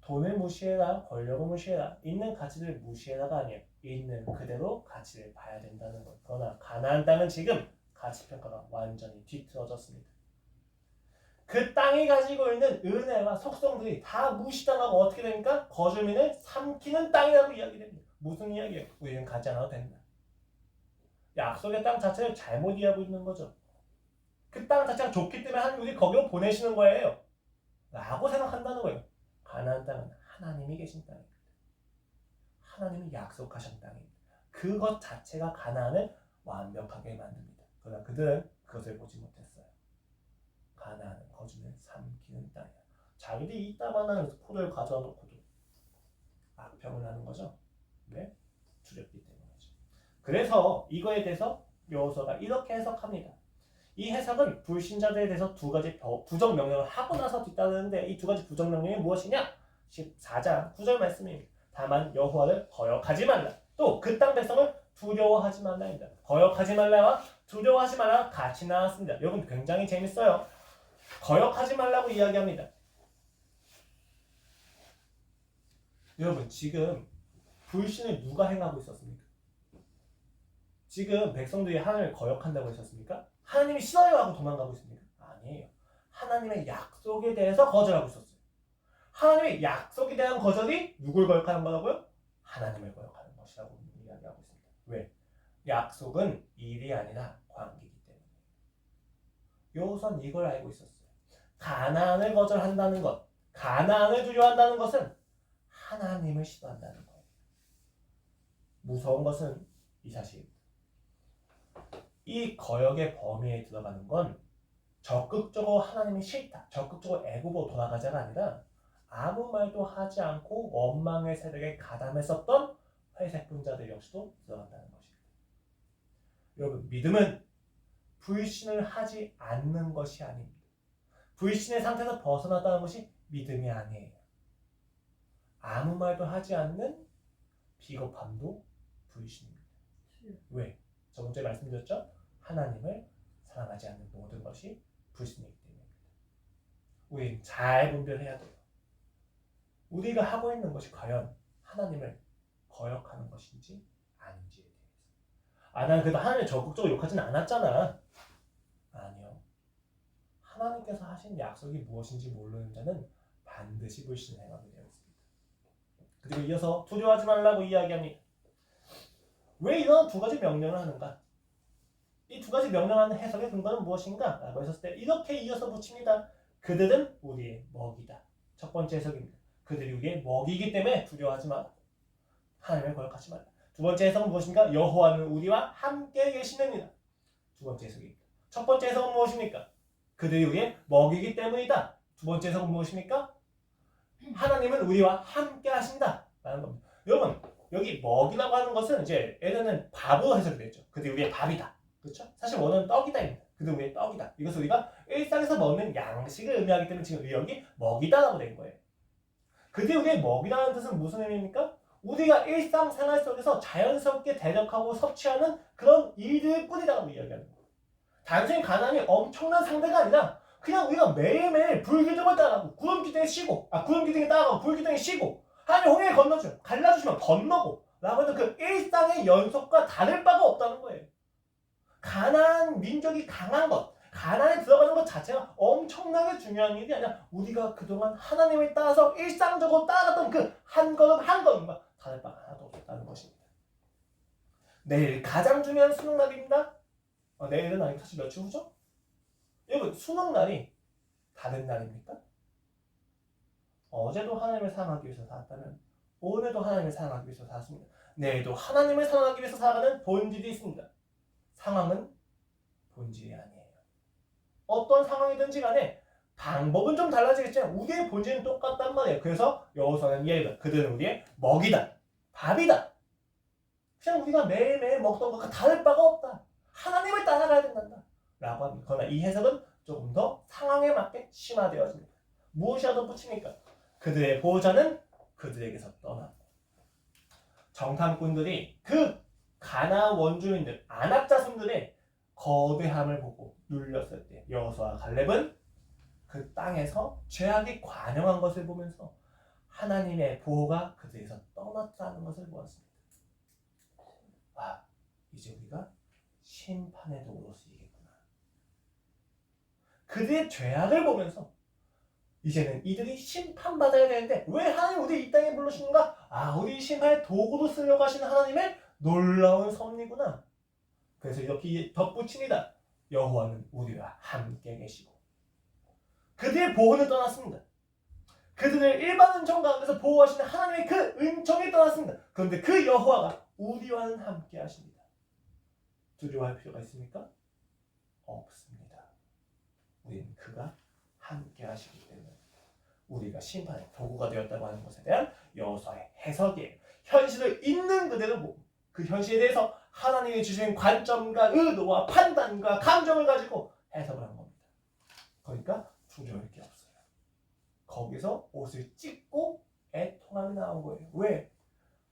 돈을 무시해라, 권력을 무시해라, 있는 가치를 무시해라가 아니에요. 있는 그대로 가치를 봐야 된다는 것. 그러나 가나안 땅은 지금 가치평가가 완전히 뒤틀어졌습니다. 그 땅이 가지고 있는 은혜와 속성들이 다 무시당하고 어떻게 됩니까? 거주민을 삼키는 땅이라고 이야기됩니다. 무슨 이야기예요? 우리는 가지 않아도 된다. 약속의 땅 자체를 잘못 이해하고 있는 거죠. 그 땅 자체가 좋기 때문에 하나님 우리 거기로 보내시는 거예요. 라고 생각한다는 거예요. 가나안 땅은 하나님이 계신 땅입니다. 하나님이 약속하신 땅입니다. 그것 자체가 가나안을 완벽하게 만듭니다. 그러나 그들은 그것을 보지 못했어요. 가나안은 거주민을 삼키는 땅이야. 자기들이 이따만한 포도를 가져와 놓고도 악평을 하는 거죠. 왜? 두렵기 때문이죠. 그래서 이거에 대해서 여호수아가 이렇게 해석합니다. 이 해석은 불신자들에 대해서 두 가지 부정 명령을 하고 나서 뒤따르는데 이 두 가지 부정 명령이 무엇이냐? 14장 9절 말씀입니다. 다만 여호와를 거역하지 말라. 또 그 땅 백성을 두려워하지 말라입니다. 거역하지 말라와 두려워하지 말라 같이 나왔습니다. 여러분 굉장히 재밌어요. 거역하지 말라고 이야기합니다. 여러분 지금 불신을 누가 행하고 있었습니까? 지금 백성들이 하나님을 거역한다고 했었습니까? 하나님이 싫어요 하고 도망가고 있습니까? 아니에요. 하나님의 약속에 대해서 거절하고 있었어요. 하나님의 약속에 대한 거절이 누굴 거역하는 거라고요? 하나님을 거역하는 것이라고 이야기하고 있습니다. 왜? 약속은 일이 아니라 관계이기 때문에. 여호수아는 이걸 알고 있었어요. 가나안을 거절한다는 것, 가나안을 두려워한다는 것은 하나님을 싫어한다는 거예요. 무서운 것은 이 사실입니다. 이 거역의 범위에 들어가는 건 적극적으로 하나님이 싫다, 적극적으로 애굽으로 돌아가자가 아니라 아무 말도 하지 않고 원망의 세력에 가담했었던 회색 분자들 역시도 들어간다는 것입니다. 여러분 믿음은 불신을 하지 않는 것이 아닙니다. 불신의 상태에서 벗어났다는 것이 믿음이 아니에요. 아무 말도 하지 않는 비겁함도 불신입니다. 왜? 저번 주에 말씀드렸죠? 하나님을 사랑하지 않는 모든 것이 불신이기 때문입니다. 우리는 잘 분별해야 돼요. 우리가 하고 있는 것이 과연 하나님을 거역하는 것인지 아닌지에 대해서. 나는 그래도 하나님을 적극적으로 욕하지는 않았잖아. 아니요. 하나님께서 하신 약속이 무엇인지 모르는 자는 반드시 불신을 행하게 되어 있습니다. 그리고 이어서 두려워하지 말라고 이야기합니다. 왜 이런 두 가지 명령을 하는가? 이 두 가지 명령하는 해석의 근거는 무엇인가? 라고 했었을 때 이렇게 이어서 붙입니다. 그들은 우리의 먹이다. 첫 번째 해석입니다. 그들이 우리의 먹이기 때문에 두려워하지 마라. 하나님을 거역하지 말라. 두 번째 해석은 무엇인가? 여호와는 우리와 함께 계시느니라. 두 번째 해석입니다. 첫 번째 해석은 무엇입니까? 그들이 우리의 먹이기 때문이다. 두 번째 해석은 무엇입니까? 하나님은 우리와 함께 하신다. 라는 겁니다. 여러분 여기 먹이라고 하는 것은 이제 예전에는 밥으로 해석이 됐죠. 그들이 우리의 밥이다. 그렇죠? 사실 원어는 떡이다입니다. 그들이 우리의 떡이다. 이것을 우리가 일상에서 먹는 양식을 의미하기 때문에 지금 여기 먹이다라고 된 거예요. 그들이 우리의 먹이라는 뜻은 무슨 의미입니까? 우리가 일상생활 속에서 자연스럽게 대적하고 섭취하는 그런 일들 뿐이라고 이야기하는 거예요. 단순히 가나안이 엄청난 상대가 아니라 그냥 우리가 매일매일 불기둥을 따라가고 구름기둥에 쉬고 구름기둥에 따라가고 불기둥에 쉬고 하나님 홍해를 건너주면 갈라주시면 건너고 라고 해도 그 일상의 연속과 다를 바가 없다는 거예요. 가나안 민족이 강한 것, 가나안에 들어가는 것 자체가 엄청나게 중요한 일이 아니라 우리가 그동안 하나님을 따라서 일상적으로 따라갔던 그 한 걸음 한 걸음과 다를 바가 하나도 없다는 것입니다. 내일 가장 중요한 수능날입니다. 내일은 아니고 사실 며칠 후죠? 여러분 수능날이 다른 날입니까? 어제도 하나님을 사랑하기 위해서 살았다면 오늘도 하나님을 사랑하기 위해서 살았습니다. 내일도 하나님을 사랑하기 위해서 살아가는 본질이 있습니다. 상황은 본질이 아니에요. 어떤 상황이든지 간에 방법은 좀 달라지겠지만 우리의 본질은 똑같단 말이에요. 그래서 여호수아는 이야기합니다. 그들은 우리의 먹이다. 밥이다. 그냥 우리가 매일매일 먹던 것과 다를 바가 없다. 하나님을 따라가야 된다. 라고 합니다. 그러나 이 해석은 조금 더 상황에 맞게 심화되어집니다. 무엇이라도 붙입니까? 그들의 보호자는 그들에게서 떠났고 정탐꾼들이 그 가나안 원주민들 아낙 자손들의 거대함을 보고 눌렸을 때 여호수아와 갈렙은 그 땅에서 죄악이 관영한 것을 보면서 하나님의 보호가 그들에게서 떠났다는 것을 보았습니다. 이제 우리가 심판의 도구로 쓰이겠구나. 그들의 죄악을 보면서 이제는 이들이 심판받아야 되는데 왜 하나님 우리 이 땅에 불러주는가? 우리 심판의 도구로 쓰려고 하시는 하나님의 놀라운 섭리구나. 그래서 이렇게 덧붙입니다. 여호와는 우리와 함께 계시고 그들의 보호는 떠났습니다. 그들을 일반 은총 가운데서 보호하시는 하나님의 그 은총이 떠났습니다. 그런데 그 여호와가 우리와는 함께 하십니다. 두려워할 필요가 있습니까? 없습니다. 우리는 그가 함께 하시기 때문에 우리가 심판의 도구가 되었다고 하는 것에 대한 여호수아의 해석이에요. 현실을 있는 그대로 보고 그 현실에 대해서 하나님이 주신 관점과 의도와 판단과 감정을 가지고 해석을 한 겁니다. 그러니까 두려울 게 없어요. 거기서 옷을 찢고 애통함이 나온 거예요. 왜?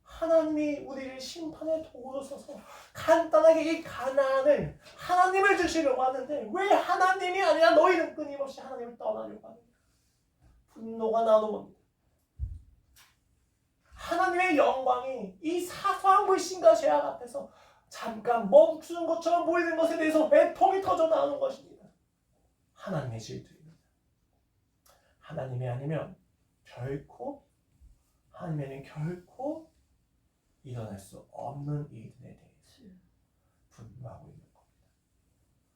하나님이 우리를 심판의 도구로 써서 간단하게 이 가나안을 하나님을 주시려고 하는데 왜 하나님이 아니라 너희는 끊임없이 하나님을 떠나려고 하는가? 분노가 나오는 겁니다. 하나님의 영광이 이 사소한 불신과 죄악 앞에서 잠깐 멈추는 것처럼 보이는 것에 대해서 애통이 터져 나오는 것입니다. 하나님의 질투입니다. 하나님이 아니면 결코 일어날 수 없는 일들에 대해서 분노하고 있는 겁니다.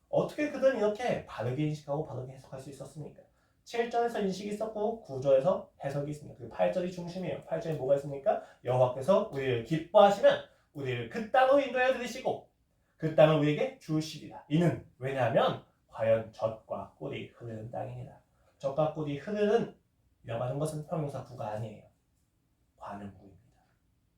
어떻게 그들은 이렇게 바르게 인식하고 바르게 해석할 수 있었습니까? 7절에서 인식이 있었고 9절에서 해석이 있습니다. 그리고 8절이 중심이에요. 8절에 뭐가 있습니까? 여호와께서 우리를 기뻐하시면 우리를 그 땅으로 인도하여 들이시고 그 땅을 우리에게 주시리라. 이는 왜냐하면 과연 젖과 꿀이 흐르는 땅이니라. 젖과 꿀이 흐르는 이라고 하는 것은 형용사 구가 아니에요. 관용구입니다.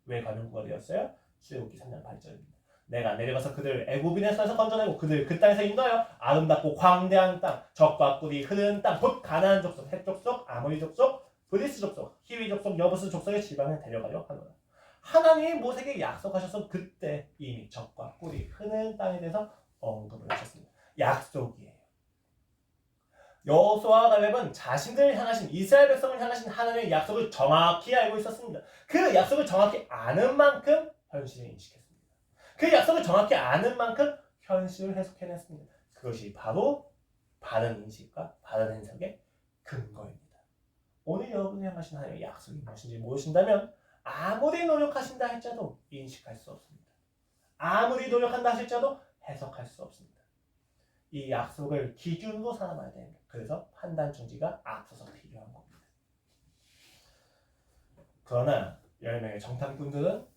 왜 관용구가 되었어요? 출애굽기 3장 8절입니다. 내가 내려가서 그들을 애굽인의 손에서 건져내고 그들을 그 땅에서 인도하여 아름답고 광대한 땅, 젖과 꿀이 흐르는 땅, 곧 가나안 족속, 헷 족속, 아모리 족속, 브리스 족속, 히위 족속, 여부스 족속의 지방에 데려가려 하노라. 하나님이 모세에게 약속하셔서 그때 이미 젖과 꿀이 흐르는 땅에 대해서 언급을 하셨습니다. 약속이에요. 여호수아와 갈렙은 자신들을 향하신 이스라엘 백성을 향하신 하나님의 약속을 정확히 알고 있었습니다. 그 약속을 정확히 아는 만큼 현실을 인식했습니다. 그 약속을 정확히 아는 만큼 현실을 해석해냈습니다. 그것이 바로 바른 인식과 바른 해석의 근거입니다. 오늘 여러분이 향하신 하나님의 약속이 무엇인지 모르신다면 아무리 노력하신다 할지라도 인식할 수 없습니다. 아무리 노력한다 할지라도 해석할 수 없습니다. 이 약속을 기준으로 삼아야 됩니다. 그래서 판단 중지가 앞서서 필요한 겁니다. 그러나 10명의 정탐꾼들은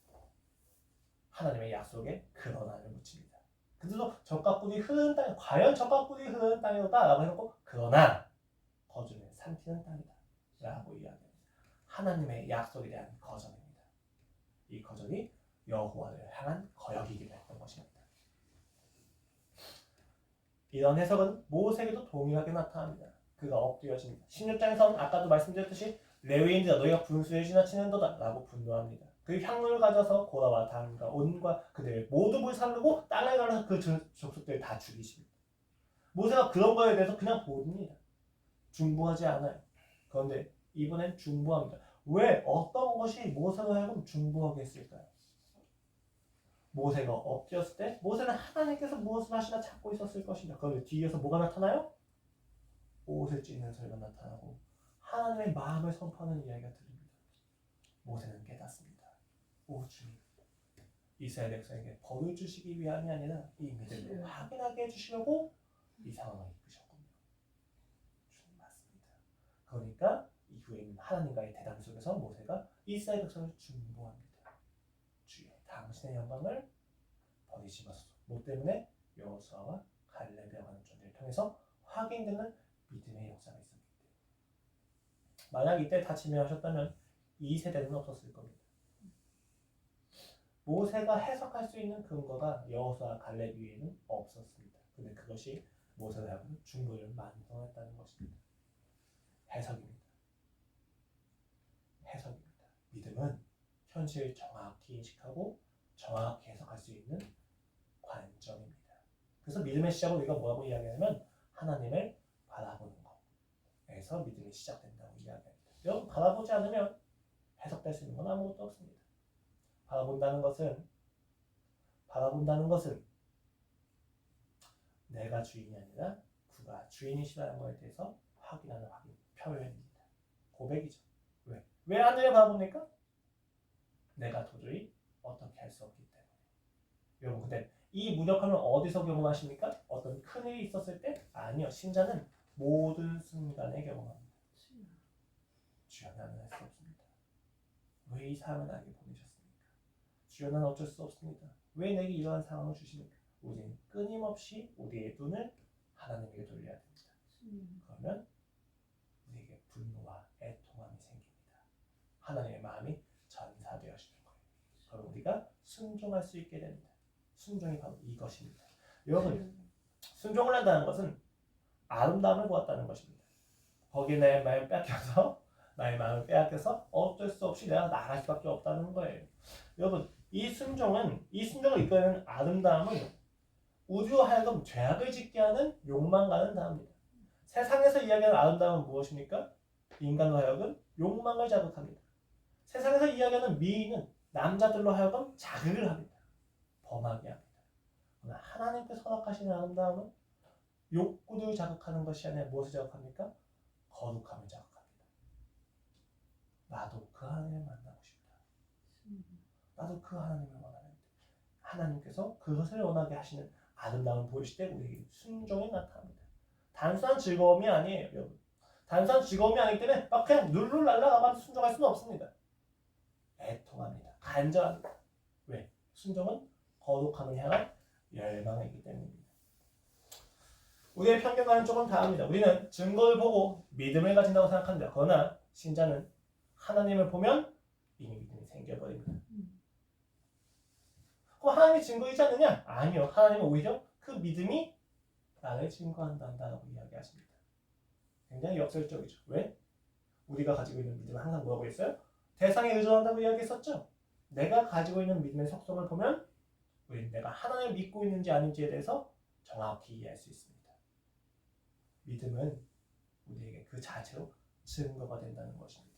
하나님의 약속에 그러나를 붙입니다. 그들도 젖과 꿀이 흐르는 땅, 과연 젖과 꿀이 흐르는 땅이로다 라고 해놓고 그러나 거주는 삼키는 땅이다 라고 이야기합니다. 하나님의 약속에 대한 거절입니다. 이 거절이 여호와를 향한 거역이기도 했던 것입니다. 이런 해석은 모세에게도 동일하게 나타납니다. 그가 엎드려집니다. 16장에서는 아까도 말씀드렸듯이 레위인들아 너희가 분수에 지나치는도다 라고 분노합니다. 그 향로를 가져서 고라와 단과 온과 그들을 모두 불살르고 땅을 갈아서 그 족속들을 다 죽이십니다. 모세가 그런 거에 대해서 그냥 보입니다. 중보하지 않아요. 그런데 이번엔 중보합니다. 왜 어떤 것이 모세로 하여금 중보하게 했을까요? 모세가 엎드렸을 때 모세는 하나님께서 무엇을 하시나 찾고 있었을 것입니다. 그런데 뒤에서 뭐가 나타나요? 옷을 찢는 소리가 나타나고 하나님의 마음을 선포하는 이야기가 들립니다. 모세는 깨닫습니다. 오 주님, 이스라엘 백성에게 벌을 주시기 위함이 아니라 이 믿음을 확인하게 해주시려고 이 상황을 이끄셨군요. 주님 맞습니다. 그러니까 이후에는 하나님과의 대담 속에서 모세가 이스라엘 백성을 중보합니다. 주의 당신의 영광을 버리지 마소서. 뭐 때문에? 여호수아와 갈렙이라고 하는 존재를 통해서 확인되는 믿음의 역사가 있었기 때문에. 만약 이때 다 지명하셨다면 이 세대는 없었을 겁니다. 모세가 해석할 수 있는 근거가 여호수아 갈렙 위에는 없었습니다. 근데 그것이 모세를 하여금 중보를 만들어냈다는 것입니다. 해석입니다. 해석입니다. 믿음은 현실을 정확히 인식하고 정확히 해석할 수 있는 관점입니다. 그래서 믿음의 시작을 우리가 뭐라고 이야기하냐면 하나님을 바라보는 것에서 믿음이 시작된다고 이야기합니다. 여러분 바라보지 않으면 해석될 수 있는 건 아무것도 없습니다. 바라본다는 것은 내가 주인이 아니라 그가 주인이시라는 것에 대해서 확인하는 표현입니다. 고백이죠. 왜 하늘을 바라봅니까? 내가 도저히 어떻게 할 수 없기 때문에. 여러분 근데 이 무력함을 어디서 경험하십니까? 어떤 큰일이 있었을 때? 아니요. 신자는 모든 순간에 경험합니다. 주여 나는 할 수 없습니다. 왜 이 상황을 나에게 보내셨습니까? 주여 나는 어쩔 수 없습니다. 왜 내게 이러한 상황을 주십니까? 우리는 끊임없이 우리의 눈을 하나님에게 돌려야 됩니다. 그러면 우리에게 분노와 애통함이 생깁니다. 하나님의 마음이 전사되어지는 거예요. 순종할 수 있게 됩니다. 순종이 바로 이것입니다. 여러분, 순종을 한다는 것은 아름다움을 보았다는 것입니다. 거기에 나의 마음을 빼앗겨서 어쩔 수 없이 내가 나갈 수밖에 없다는 거예요. 여러분, 이 순종을 이끌어내는 아름다움은 우리로 하여금 죄악을 짓게 하는 욕망과는 다릅니다. 세상에서 이야기하는 아름다움은 무엇입니까? 인간으로 하여금 욕망을 자극합니다. 세상에서 이야기하는 미인은 남자들로 하여금 자극을 합니다. 범하게 합니다. 그러나 하나님께서 허락하시는 아름다움은 욕구를 자극하는 것이 아니라 무엇을 자극합니까? 거룩함을 자극합니다. 나도 그 하나님을 만나고 싶다. 나도 그 하나님을 원하는데 하나님께서 그것을 원하게 하시는 아름다움을 보이실 때 우리에게 순종이 나타납니다. 단순한 즐거움이 아니에요, 여러분. 단순한 즐거움이 아니기 때문에 막 그냥 룰루 날라가만 순종할 수는 없습니다. 애통합니다. 간절합니다. 왜? 순종은 거룩함을 향한 열망이기 때문입니다. 우리의 편견과는 조금 다릅니다. 우리는 증거를 보고 믿음을 가진다고 생각합니다. 그러나 신자는 하나님을 보면 이미 믿음이 생겨버립니다. 그럼 하나님이 증거이지 않느냐? 아니요. 하나님은 오히려 그 믿음이 나를 증거한다고 이야기하십니다. 굉장히 역설적이죠. 왜? 우리가 가지고 있는 믿음은 항상 뭐라고 했어요? 대상에 의존한다고 이야기했었죠. 내가 가지고 있는 믿음의 속성을 보면 우리는 내가 하나님을 믿고 있는지 아닌지에 대해서 정확히 이해할 수 있습니다. 믿음은 우리에게 그 자체로 증거가 된다는 것입니다.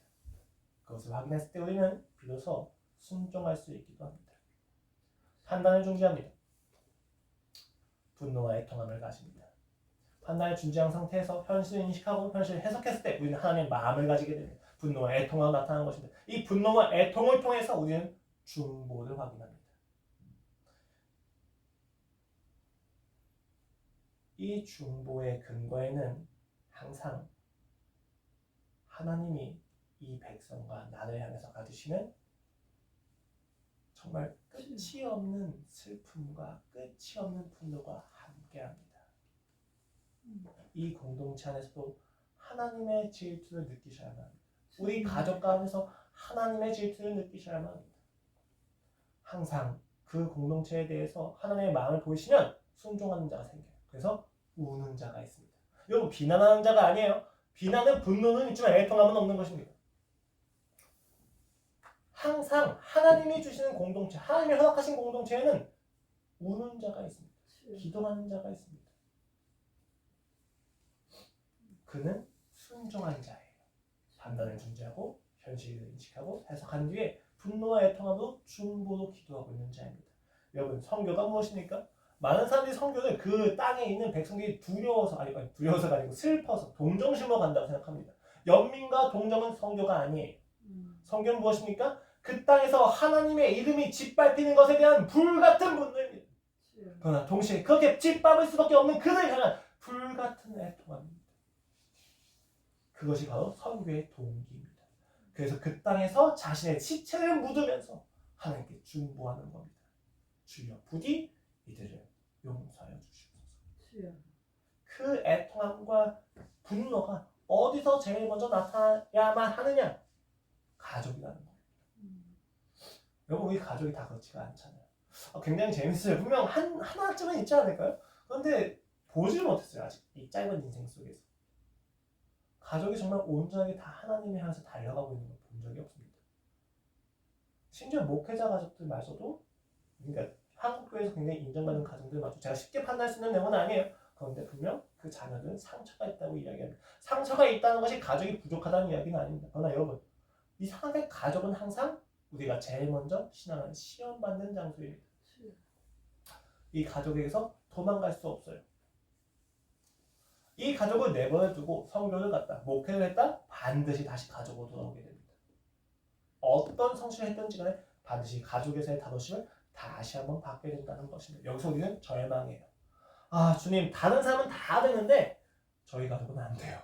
그것을 확인했을 때 우리는 비로소 순종할 수 있기도 합니다. 판단을 중지합니다. 분노와 애통함을 가집니다. 판단을 중지한 상태에서 현실을 인식하고 현실을 해석했을 때 우리는 하나님의 마음을 가지게 됩니다. 분노와 애통함이 나타나는 것입니다. 이 분노와 애통을 통해서 우리는 중보를 확인합니다. 이 중보의 근거에는 항상 하나님이 이 백성과 나를 향해서 가지시는 정말 끝이 없는 슬픔과 끝이 없는 분노가 함께합니다. 이 공동체 안에서도 하나님의 질투를 느끼셔야만 합니다. 우리 가족 가운데서 하나님의 질투를 느끼셔야만 합니다. 항상 그 공동체에 대해서 하나님의 마음을 보이시면 순종하는 자가 생겨요. 그래서 우는 자가 있습니다. 여러분, 비난하는 자가 아니에요. 비난은 분노는 있지만 애통함은 없는 것입니다. 항상 하나님이 주시는 공동체, 하나님이 허락하신 공동체에는 우는 자가 있습니다. 기도하는 자가 있습니다. 그는 순종한 자예요. 판단을 중지하고 현실을 인식하고 해석한 뒤에 분노와 애통함으로 중보로 기도하고 있는 자입니다. 여러분, 성교가 무엇입니까? 많은 사람들이 성교를 그 땅에 있는 백성들이 두려워서가 아니고 슬퍼서 동정심으로 간다고 생각합니다. 연민과 동정은 성교가 아니에요. 성교는 무엇입니까? 그 땅에서 하나님의 이름이 짓밟히는 것에 대한 불같은 분노입니다. 그러나 동시에 그렇게 짓밟을 수밖에 없는 그를 향한 불같은 애통함입니다. 그것이 바로 선교의 동기입니다. 그래서 그 땅에서 자신의 시체를 묻으면서 하나님께 중보하는 겁니다. 주여 부디 이들을 용서하여 주시옵소서. 그 애통함과 분노가 어디서 제일 먼저 나타나야만 하느냐? 가족이라는 거예요. 여러분, 우리 가족이 다 그렇지가 않잖아요. 굉장히 재밌어요. 분명 하나쯤은 있지 않을까요? 그런데 보지를 못했어요. 아직 이 짧은 인생 속에서. 가족이 정말 온전하게 다 하나님을 향해서 달려가고 있는 걸 본 적이 없습니다. 심지어 목회자 가족들마저도, 그러니까 한국교회에서 굉장히 인정받는 가정들마저 제가 쉽게 판단할 수 있는 내용은 아니에요. 그런데 분명 그 자녀들은 상처가 있다고 이야기합니다. 상처가 있다는 것이 가족이 부족하다는 이야기는 아닙니다. 그러나 여러분, 이상하게 가족은 항상 우리가 제일 먼저 신앙을 시험받는 장소입니다. 이 가족에게서 도망갈 수 없어요. 이 가족을 내버려두고 성교를 갔다, 목회를 했다, 반드시 다시 가족으로 돌아오게 됩니다. 어떤 성실을 했든지 간에 반드시 가족에서의 다도심을 다시 한번 받게 된다는 것입니다. 여기서 우리는 절망해요. 아, 주님, 다른 사람은 다 되는데 저희 가족은 안 돼요.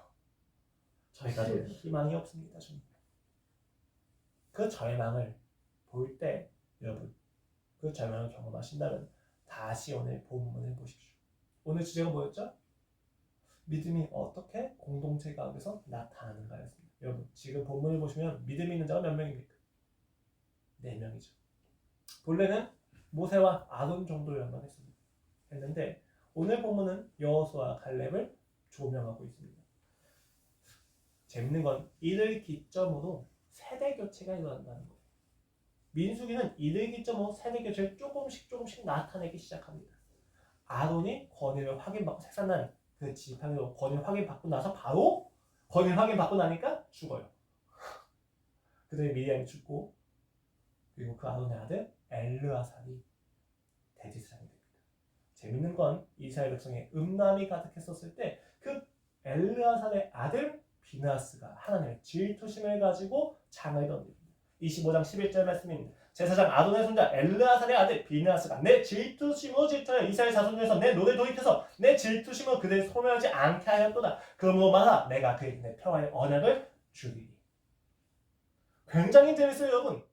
저희 가족은 희망이 없습니다, 주님. 그 절망을 볼 때 여러분, 그 절망을 경험하신다면 다시 오늘 본문을 보십시오. 오늘 주제가 뭐였죠? 믿음이 어떻게 공동체 가운데서 나타나는가였습니다. 여러분, 지금 본문을 보시면 믿음이 있는 자가 몇 명입니까? 4명이죠. 본래는 모세와 아론 정도여야만 했는데 오늘 본문은 여호수아와 갈렙을 조명하고 있습니다. 재밌는 건 이를 기점으로 세대 교체가 일어난다는 거예요. 민수기는 이를 기점으로 세대 교체를 조금씩 나타내기 시작합니다. 아론이 권위를 확인받고 생산난 그 지팡이로 권위를 확인받고 나서 바로 권위를 확인받고 나니까 죽어요. 그 다음에 미리암이 죽고 그리고 그 아론의 아들 엘르아살이 대제사장이 됩니다. 재밌는 건 이스라엘 백성의 음란이 가득했었을 때 그 엘르아살의 아들 비느하스가 하나님의 질투심을 가지고 장을 던집니다. 25장 11절 말씀입니다. 제사장 아론의 손자 엘르아살의 아들 비느하스가 내 질투심으로 질투하여 이스라엘 자손 중에서 내 노를 도입해서 내 질투심으로 그들을 소멸하지 않게 하였도다. 그러므로 말하 내가 그에게 내 평화의 언약을 주리니. 굉장히 재밌어요 여러분.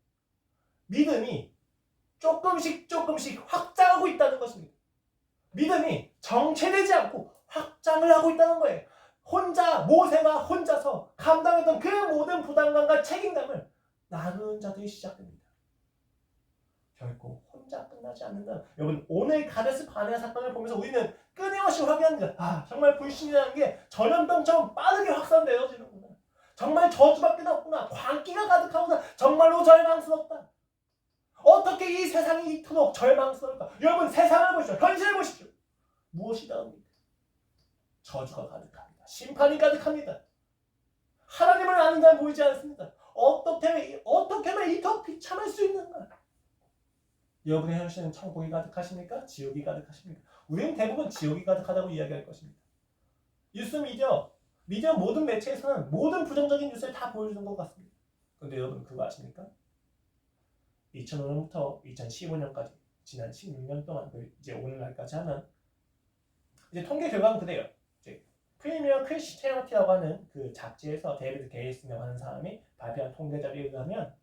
믿음이 조금씩 확장하고 있다는 것입니다. 믿음이 정체되지 않고 확장을 하고 있다는 거예요. 모세가 혼자서 감당했던 그 모든 부담감과 책임감을 나누는 자들이 시작됩니다. 결코 혼자 끝나지 않는다. 여러분 오늘 가데스 바네아 사건을 보면서 우리는 끊임없이 확인합니다. 정말 불신이라는 게 전염병처럼 빠르게 확산되어지는구나. 정말 저주밖에 없구나. 광기가 가득하구나. 정말로 절망스럽다. 어떻게 이 세상이 이토록 절망스러울까? 여러분 세상을 보십시오. 현실을 보십시오. 무엇이 다릅니까? 저주가 가득합니다. 심판이 가득합니다. 하나님을 아는 자는 보이지 않습니다. 어떻게 하면 이토록 비참할 수 있는가? 여러분의 현실은 천국이 가득하십니까? 지옥이 가득하십니까? 우리는 대부분 지옥이 가득하다고 이야기할 것입니다. 뉴스 미디어 모든 매체에서는 모든 부정적인 뉴스를 다 보여주는 것 같습니다. 그런데 여러분 그거 아십니까? 2005년부터 2015년까지 지난 16년 동안 이제 오늘날까지 하면 이제 통계 결과는 그래요. 이제 프리미어 크리스티애니티라고 하는 그 잡지에서 데이비드 게이슨이라고 하는 사람이 발표한 통계 자료에 의하면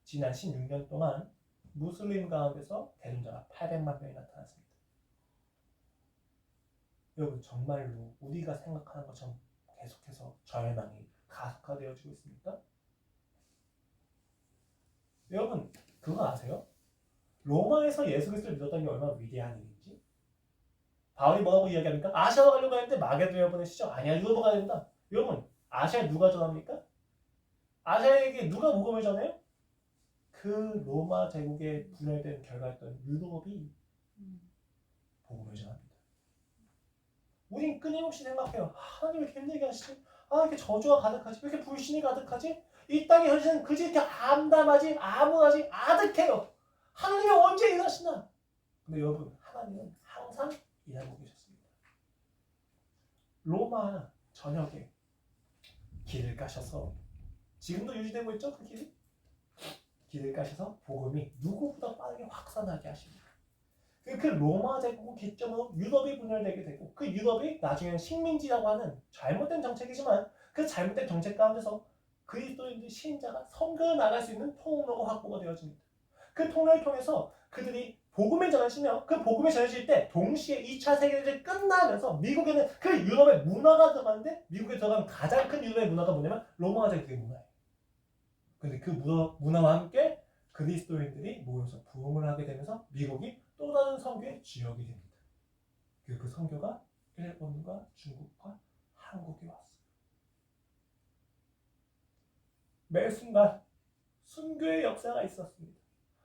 지난 16년 동안 무슬림 가운데서 대존자가 800만 명이 나타났습니다. 여러분 정말로 우리가 생각하는 것처럼 계속해서 절망이 가속화되어지고 있습니까? 여러분 그거 아세요? 로마에서 예수 그리스도를 믿었다는 게 얼마나 위대한 일인지? 바울이 뭐라고 이야기합니까? 아시아로 가려고 했는데 마게도냐 보내시죠? 아니야 유럽으로 가야 된다. 여러분 아시아에 누가 전합니까? 아시아에게 누가 복음을 전해요? 그 로마 제국에 분열된 결과였던 유럽이 복음을 전합니다. 우린 끊임없이 생각해요. 하나님 왜 이렇게 힘들게 하시지? 이렇게 저주가 가득하지? 왜 이렇게 불신이 가득하지? 이 땅의 현실은 그지 이렇게 암담하지, 암울하지, 아득해요. 하나님이 언제 일하시나? 근데 여러분, 하나님은 항상 일하고 계셨습니다. 로마 전역에 길을 까셔서 지금도 유지되고 있죠? 그 길이? 길을 까셔서 복음이 누구보다 빠르게 확산하게 하십니다. 그 로마 제국을 기점으로 유럽이 분열되게 되고 그 유럽이 나중에는 식민지라고 하는 잘못된 정책이지만 그 잘못된 정책 가운데서 그리스도인들 신자가 선교를 나갈 수 있는 통로가 확보가 되어집니다. 그 통로를 통해서 그들이 복음을 전하시며 그 복음을 전하실 때 동시에 2차 세계대전이 끝나면서 미국에는 그 유럽의 문화가 들어가는데 미국에 들어가면 가장 큰 유럽의 문화가 뭐냐면 로마 제국의 문화예요. 그런데 그 문화와 함께 그리스도인들이 모여서 부흥을 하게 되면서 미국이 또 다른 선교의 지역이 됩니다. 그 선교가 일본과 중국과 한국에 왔어요. 매 순간 순교의 역사가 있었습니다.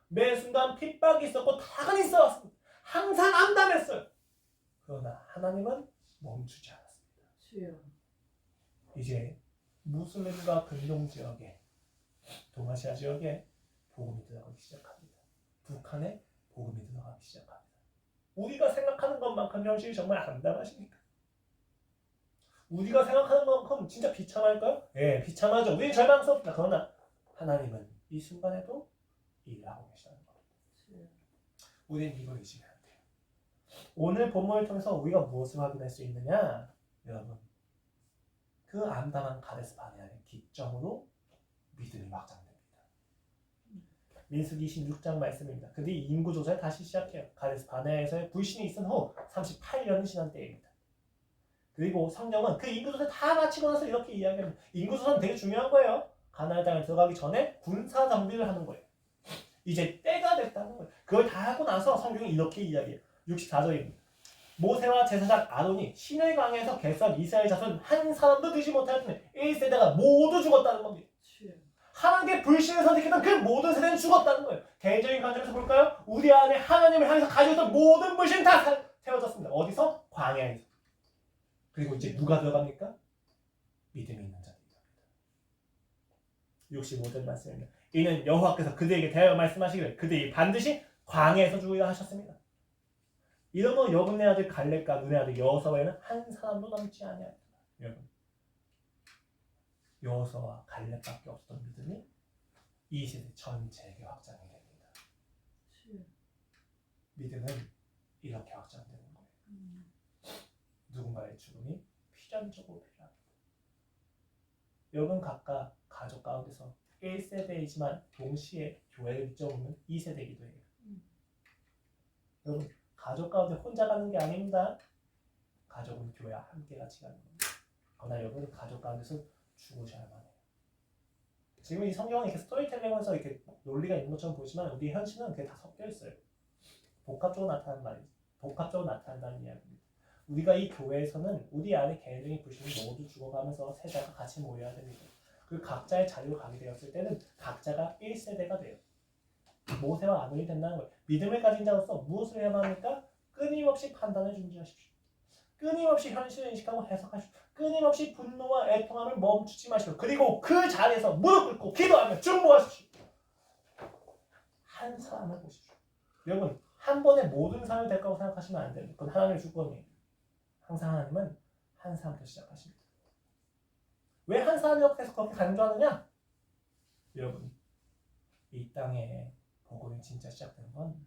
매 순간 핍박이 있었고 타락이 있었습니다. 항상 암담했어요. 그러나 하나님은 멈추지 않았습니다. 이제 무슬림과 근동 지역에 동아시아 지역에 복음이 들어가기 시작합니다. 북한에 복음이 들어가기 시작합니다. 우리가 생각하는 것만큼 현실이 정말 암담하십니까? 우리가 생각하는 것만큼 진짜 비참할까요? 예, 비참하죠. 우리는 절망스럽다. 그러나 하나님은 이 순간에도 일을 하고 계시다는 겁니다. 우리는 이걸 의식해야 돼요. 오늘 본문을 통해서 우리가 무엇을 확인할 수 있느냐? 여러분, 그 암담한 가데스 바네아의 기점으로 믿음이 확장됩니다. 민수기 26장 말씀입니다. 그들이 인구조사를 다시 시작해요. 가데스 바네아에서의 불신이 있은 후 38년이 지난 때입니다. 그리고 성경은 그 인구조사를 다 마치고 나서 이렇게 이야기합니다. 인구조사는 되게 중요한 거예요. 가나안 땅에 들어가기 전에 군사 정비를 하는 거예요. 이제 때가 됐다는 거예요. 그걸 다 하고 나서 성경이 이렇게 이야기해요. 64절입니다. 모세와 제사장 아론이 시내 강에서 개수한 이스라엘 자손 한 사람도 되지 못하였더니 1세대가 모두 죽었다는 겁니다. 하나님께 불신을 선택했던 그 모든 세대는 죽었다는 거예요. 개인적인 관점에서 볼까요? 우리 안에 하나님을 향해서 가지고 있던 모든 불신 다 세워졌습니다. 어디서? 광야에서. 그리고 이제 누가 들어갑니까? 믿음이 있는 자들입니다. 65절 말씀입니다. 이는 여호와께서 그들에게 대하여 말씀하시기를 그들이 반드시 광야에서 죽으리라 하셨습니다. 이러므로 여분의 아들 갈렙과 눈의 아들 여호수아에는 한 사람도 남지 아니하였다. 여러분, 여호수아와 갈렙밖에 없었던 믿음이 이 세대 전체에게 확장이 됩니다. 믿음은 이렇게 확장되는 거예요. 누군가의 죽음이 필연적으로 필요합니다. 여러분 각각 가족 가운데서 1세대이지만 동시에 교회를 믿져오는 2세대이기도 해요. 여러분 가족 가운데 혼자 가는 게 아닙니다. 가족은 교회와 함께 같이 가는 겁니다. 그러나 여러분 가족 가운데서 죽으셔야만 해요. 지금 이 성경은 이렇게 스토리텔링에서 이렇게 논리가 있는 것처럼 보지만 우리 현실은 그게 다 섞여 있어요. 복합적으로 나타나는 말이죠. 복합적으로 나타난다는 이야기입니다. 우리가 이 교회에서는 우리 안에 개인적인 불신이 모두 죽어가면서 세대가 같이 모여야 됩니다. 그 각자의 자리로 가게 되었을 때는 각자가 1세대가 돼요. 모세와 아론이 된다는 거예요. 믿음을 가진 자로서 무엇을 해야만 합니까? 끊임없이 판단을 준비하십시오. 끊임없이 현실을 인식하고 해석하십시오. 끊임없이 분노와 애통함을 멈추지 마시고 그리고 그 자리에서 무릎 꿇고 기도하며 중보하십시오. 한 사람을 보십시오. 여러분 한 번에 모든 사람이 될 거라고 생각하시면 안 됩니다. 그건 하나님의 주권이에요. 항상 하나님은 한 사람부터 시작하십니다. 왜 한 사람이 계속 그렇게 강조하느냐? 여러분 이 땅에 복음이 진짜 시작된 건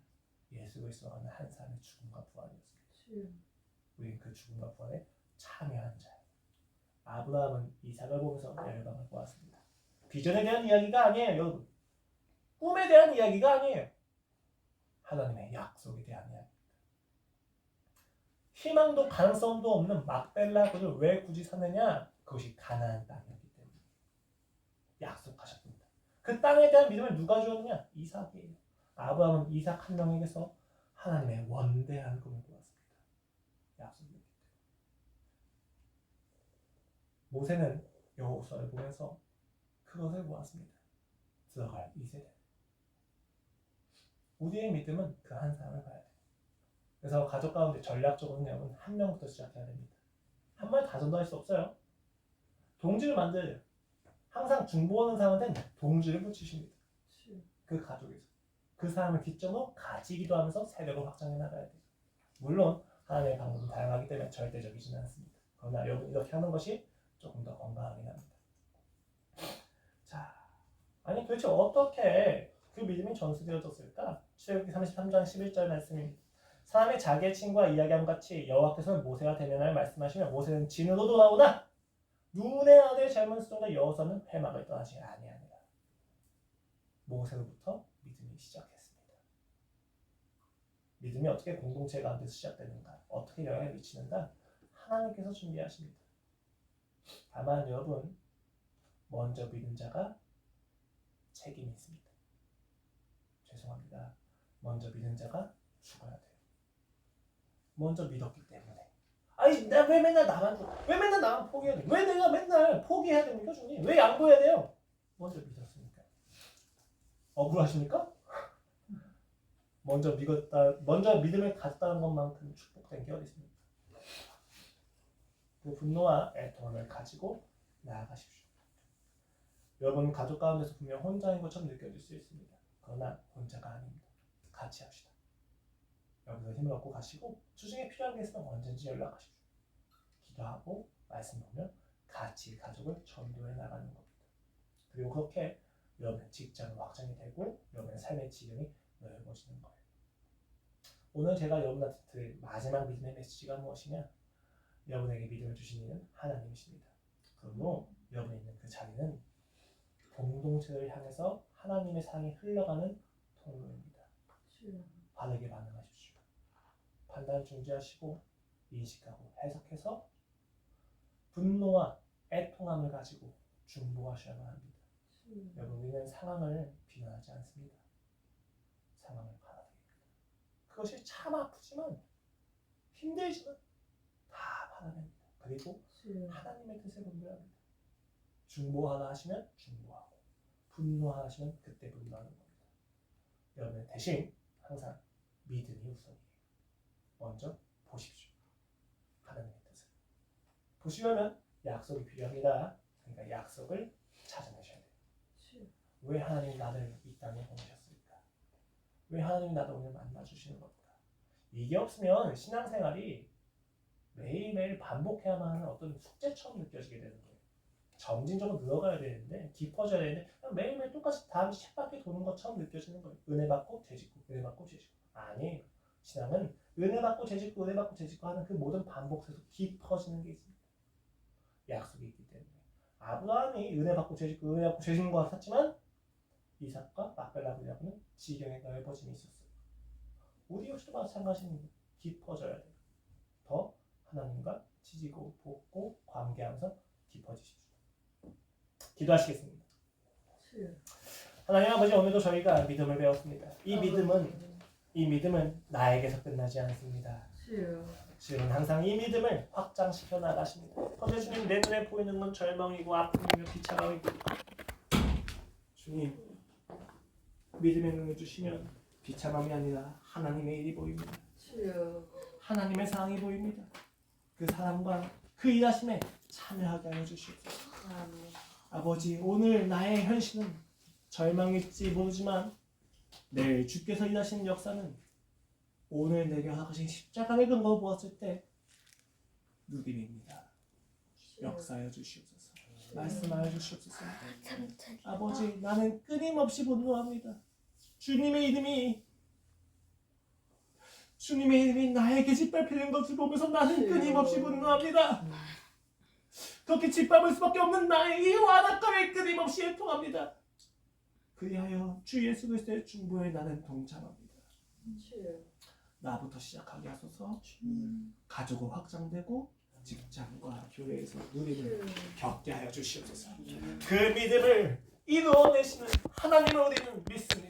예수 그리스도가 하는 한 사람의 죽음과 부활이었습니다. 우리는 그 죽음과 부활에 참여한 자예요. 아브라함은 이삭을 보면서 열방을 보았습니다. 비전에 대한 이야기가 아니에요. 여러분 꿈에 대한 이야기가 아니에요. 하나님의 약속에 대한 이야기입니다. 희망도 가능성도 없는 막벨라 그를 왜 굳이 샀느냐? 그것이 가나안 땅이었기 때문에 약속하셨습니다. 그 땅에 대한 믿음을 누가 주었느냐? 이삭이에요. 아브라함은 이삭 한 명에게서 하나님의 원대한 꿈을 보았습니다. 약속이었기 때문에. 모세는 여호수아를 보면서 그것을 보았습니다. 들어갈 2세대. 우리의 믿음은 그 한 사람을 봐야 돼요. 그래서 가족 가운데 전략적으로는 한 명부터 시작해야 됩니다. 한 말 다 전도할 수 없어요. 동지를 만들어야 돼요. 항상 중보하는 사람한테는 동지를 붙이십니다. 그 가족에서. 그 사람을 기점으로 같이 기도하면서 세력을 확장해 나가야 돼요. 물론 하나님의 방법은 다양하기 때문에 절대적이지는 않습니다. 그러나 여러분 이렇게 하는 것이 조금 더 건강하긴 합니다. 자, 아니 도대체 어떻게 그 믿음이 전수되어졌을까? 출애굽기 33장 11절 말씀입니다. 사람이 자기의 친구와 이야기함 같이 여호와께서 모세와 대면하여 말씀하시며 모세는 진으로 돌아오나 눈의 아들 젊은 수종자 여호수아는 회막을 떠나지 아니하니라. 모세로부터 믿음이 시작했습니다. 믿음이 어떻게 공동체 가운데서 시작되는가? 어떻게 영향을 미치는가? 하나님께서 준비하십니다. 다만 여러분 먼저 믿은 자가 책임이 있습니다. 죄송합니다. 먼저 믿은 자가 죽어야 돼요. 먼저 믿었기 때문에. 아니, 왜 맨날 나만 포기해야 돼? 왜 내가 맨날 포기해야 됩니까, 주님? 왜 양보해야 돼요? 먼저 믿었으니까. 억울하십니까? 먼저 믿음을 가졌다는 것만큼 축복된 게 어디 있습니까? 그 분노와 애통함을 가지고 나아가십시오. 여러분 가족 가운데서 분명 혼자인 것처럼 느껴질 수 있습니다. 그러나 혼자가 아닙니다. 같이 합시다. 여기서 힘을 얻고 가시고 주중에 필요한 게 있으면 언제든지 연락하십시오. 기도하고 말씀 보면 같이 가족을 전도해 나가는 겁니다. 그리고 그렇게 여러분의 직장은 확장이 되고 여러분의 삶의 지경이 넓어지는 거예요. 오늘 제가 여러분한테 드릴 마지막 믿음의 메시지가 무엇이냐? 여러분에게 믿음을 주신 이는 하나님이십니다. 그러므로 여러분이 있는 그 자리는 공동체를 향해서 하나님의 사랑이 흘러가는 통로입니다. 바르게 반응하십시오. 판단 중지하시고 인식하고 해석해서 분노와 애통함을 가지고 중보하셔야만 합니다. 여러분 우리는 상황을 비난하지 않습니다. 상황을 받아들입니다. 그것이 참 아프지만 힘들지만 다 받아냅니다. 그리고 하나님의 뜻에 분별합니다. 중보하라 하시면 중보하고 분노하라 하시면 그때 분노하는 겁니다. 여러분 대신 항상 믿음이 우선이에요. 먼저 보십시오. 하나님의 뜻을. 보시려면 약속이 필요합니다. 그러니까 약속을 찾아내셔야 돼요. 왜 하나님이 나를 이 땅에 보내셨을까? 왜 하나님이 나를 오늘 만나주시는 겁니까? 이게 없으면 신앙생활이 매일매일 반복해야만 하는 어떤 숙제처럼 느껴지게 되는 거예요. 점진적으로 늘어가야 되는데 깊어져야 되는데 매일매일 똑같이 다음 10바퀴 도는 것처럼 느껴지는 거예요. 은혜 받고 재짓고 은혜 받고 재짓고. 아니에요. 신앙은 은혜 받고 재짓고 은혜 받고 재짓고 하는 그 모든 반복 속에서 깊어지는 게 있습니다. 약속이 있기 때문에. 아브라함이 은혜 받고 재짓고 은혜 받고 재짓는 것 같았지만 이삭과 막벨라브라고는 지경의 넓어짐이 있었어요. 우리 역시도 마찬가지입니다. 깊어져야 돼요. 더 하나님과 지지고 볶고 관계하면서 깊어지십시오. 기도하시겠습니다. 하나님 아버지, 오늘도 저희가 믿음을 배웠습니다. 이 믿음은 나에게서 끝나지 않습니다. 주는 항상 이 믿음을 확장시켜 나가십니다. 그런데 주님, 내 눈에 보이는 건 절망이고 아픔이며 비참함이고, 주님 믿음의 눈을 주시면 비참함이 아니라 하나님의 일이 보입니다. 하나님의 사랑이 보입니다. 그 사랑과 그 일하심에 참여하게 하여 주시옵소서. 아버지, 오늘 나의 현실은 절망일지 모르지만 내일 주께서 일하시는 역사는 오늘 내게 하신 십자가의 근거로 보았을 때 누림입니다. 역사하여 주시옵소서. 말씀하여 주시옵소서. 아버지, 나는 끊임없이 분노합니다. 주님의 이름이 나에게 짓밟히는 것을 보면서 나는 끊임없이 분노합니다. 그렇게 짓밟을 수밖에 없는 나의 이 완악함에 끊임없이 애통합니다. 그리하여 주 예수 그리스도의 중보에 나는 동참합니다. 나부터 시작하게 하소서. 가족은 확장되고 직장과 교회에서 누림을 겪게 하여 주시옵소서. 그 믿음을 이루어내시는 하나님을 우리는 믿습니다.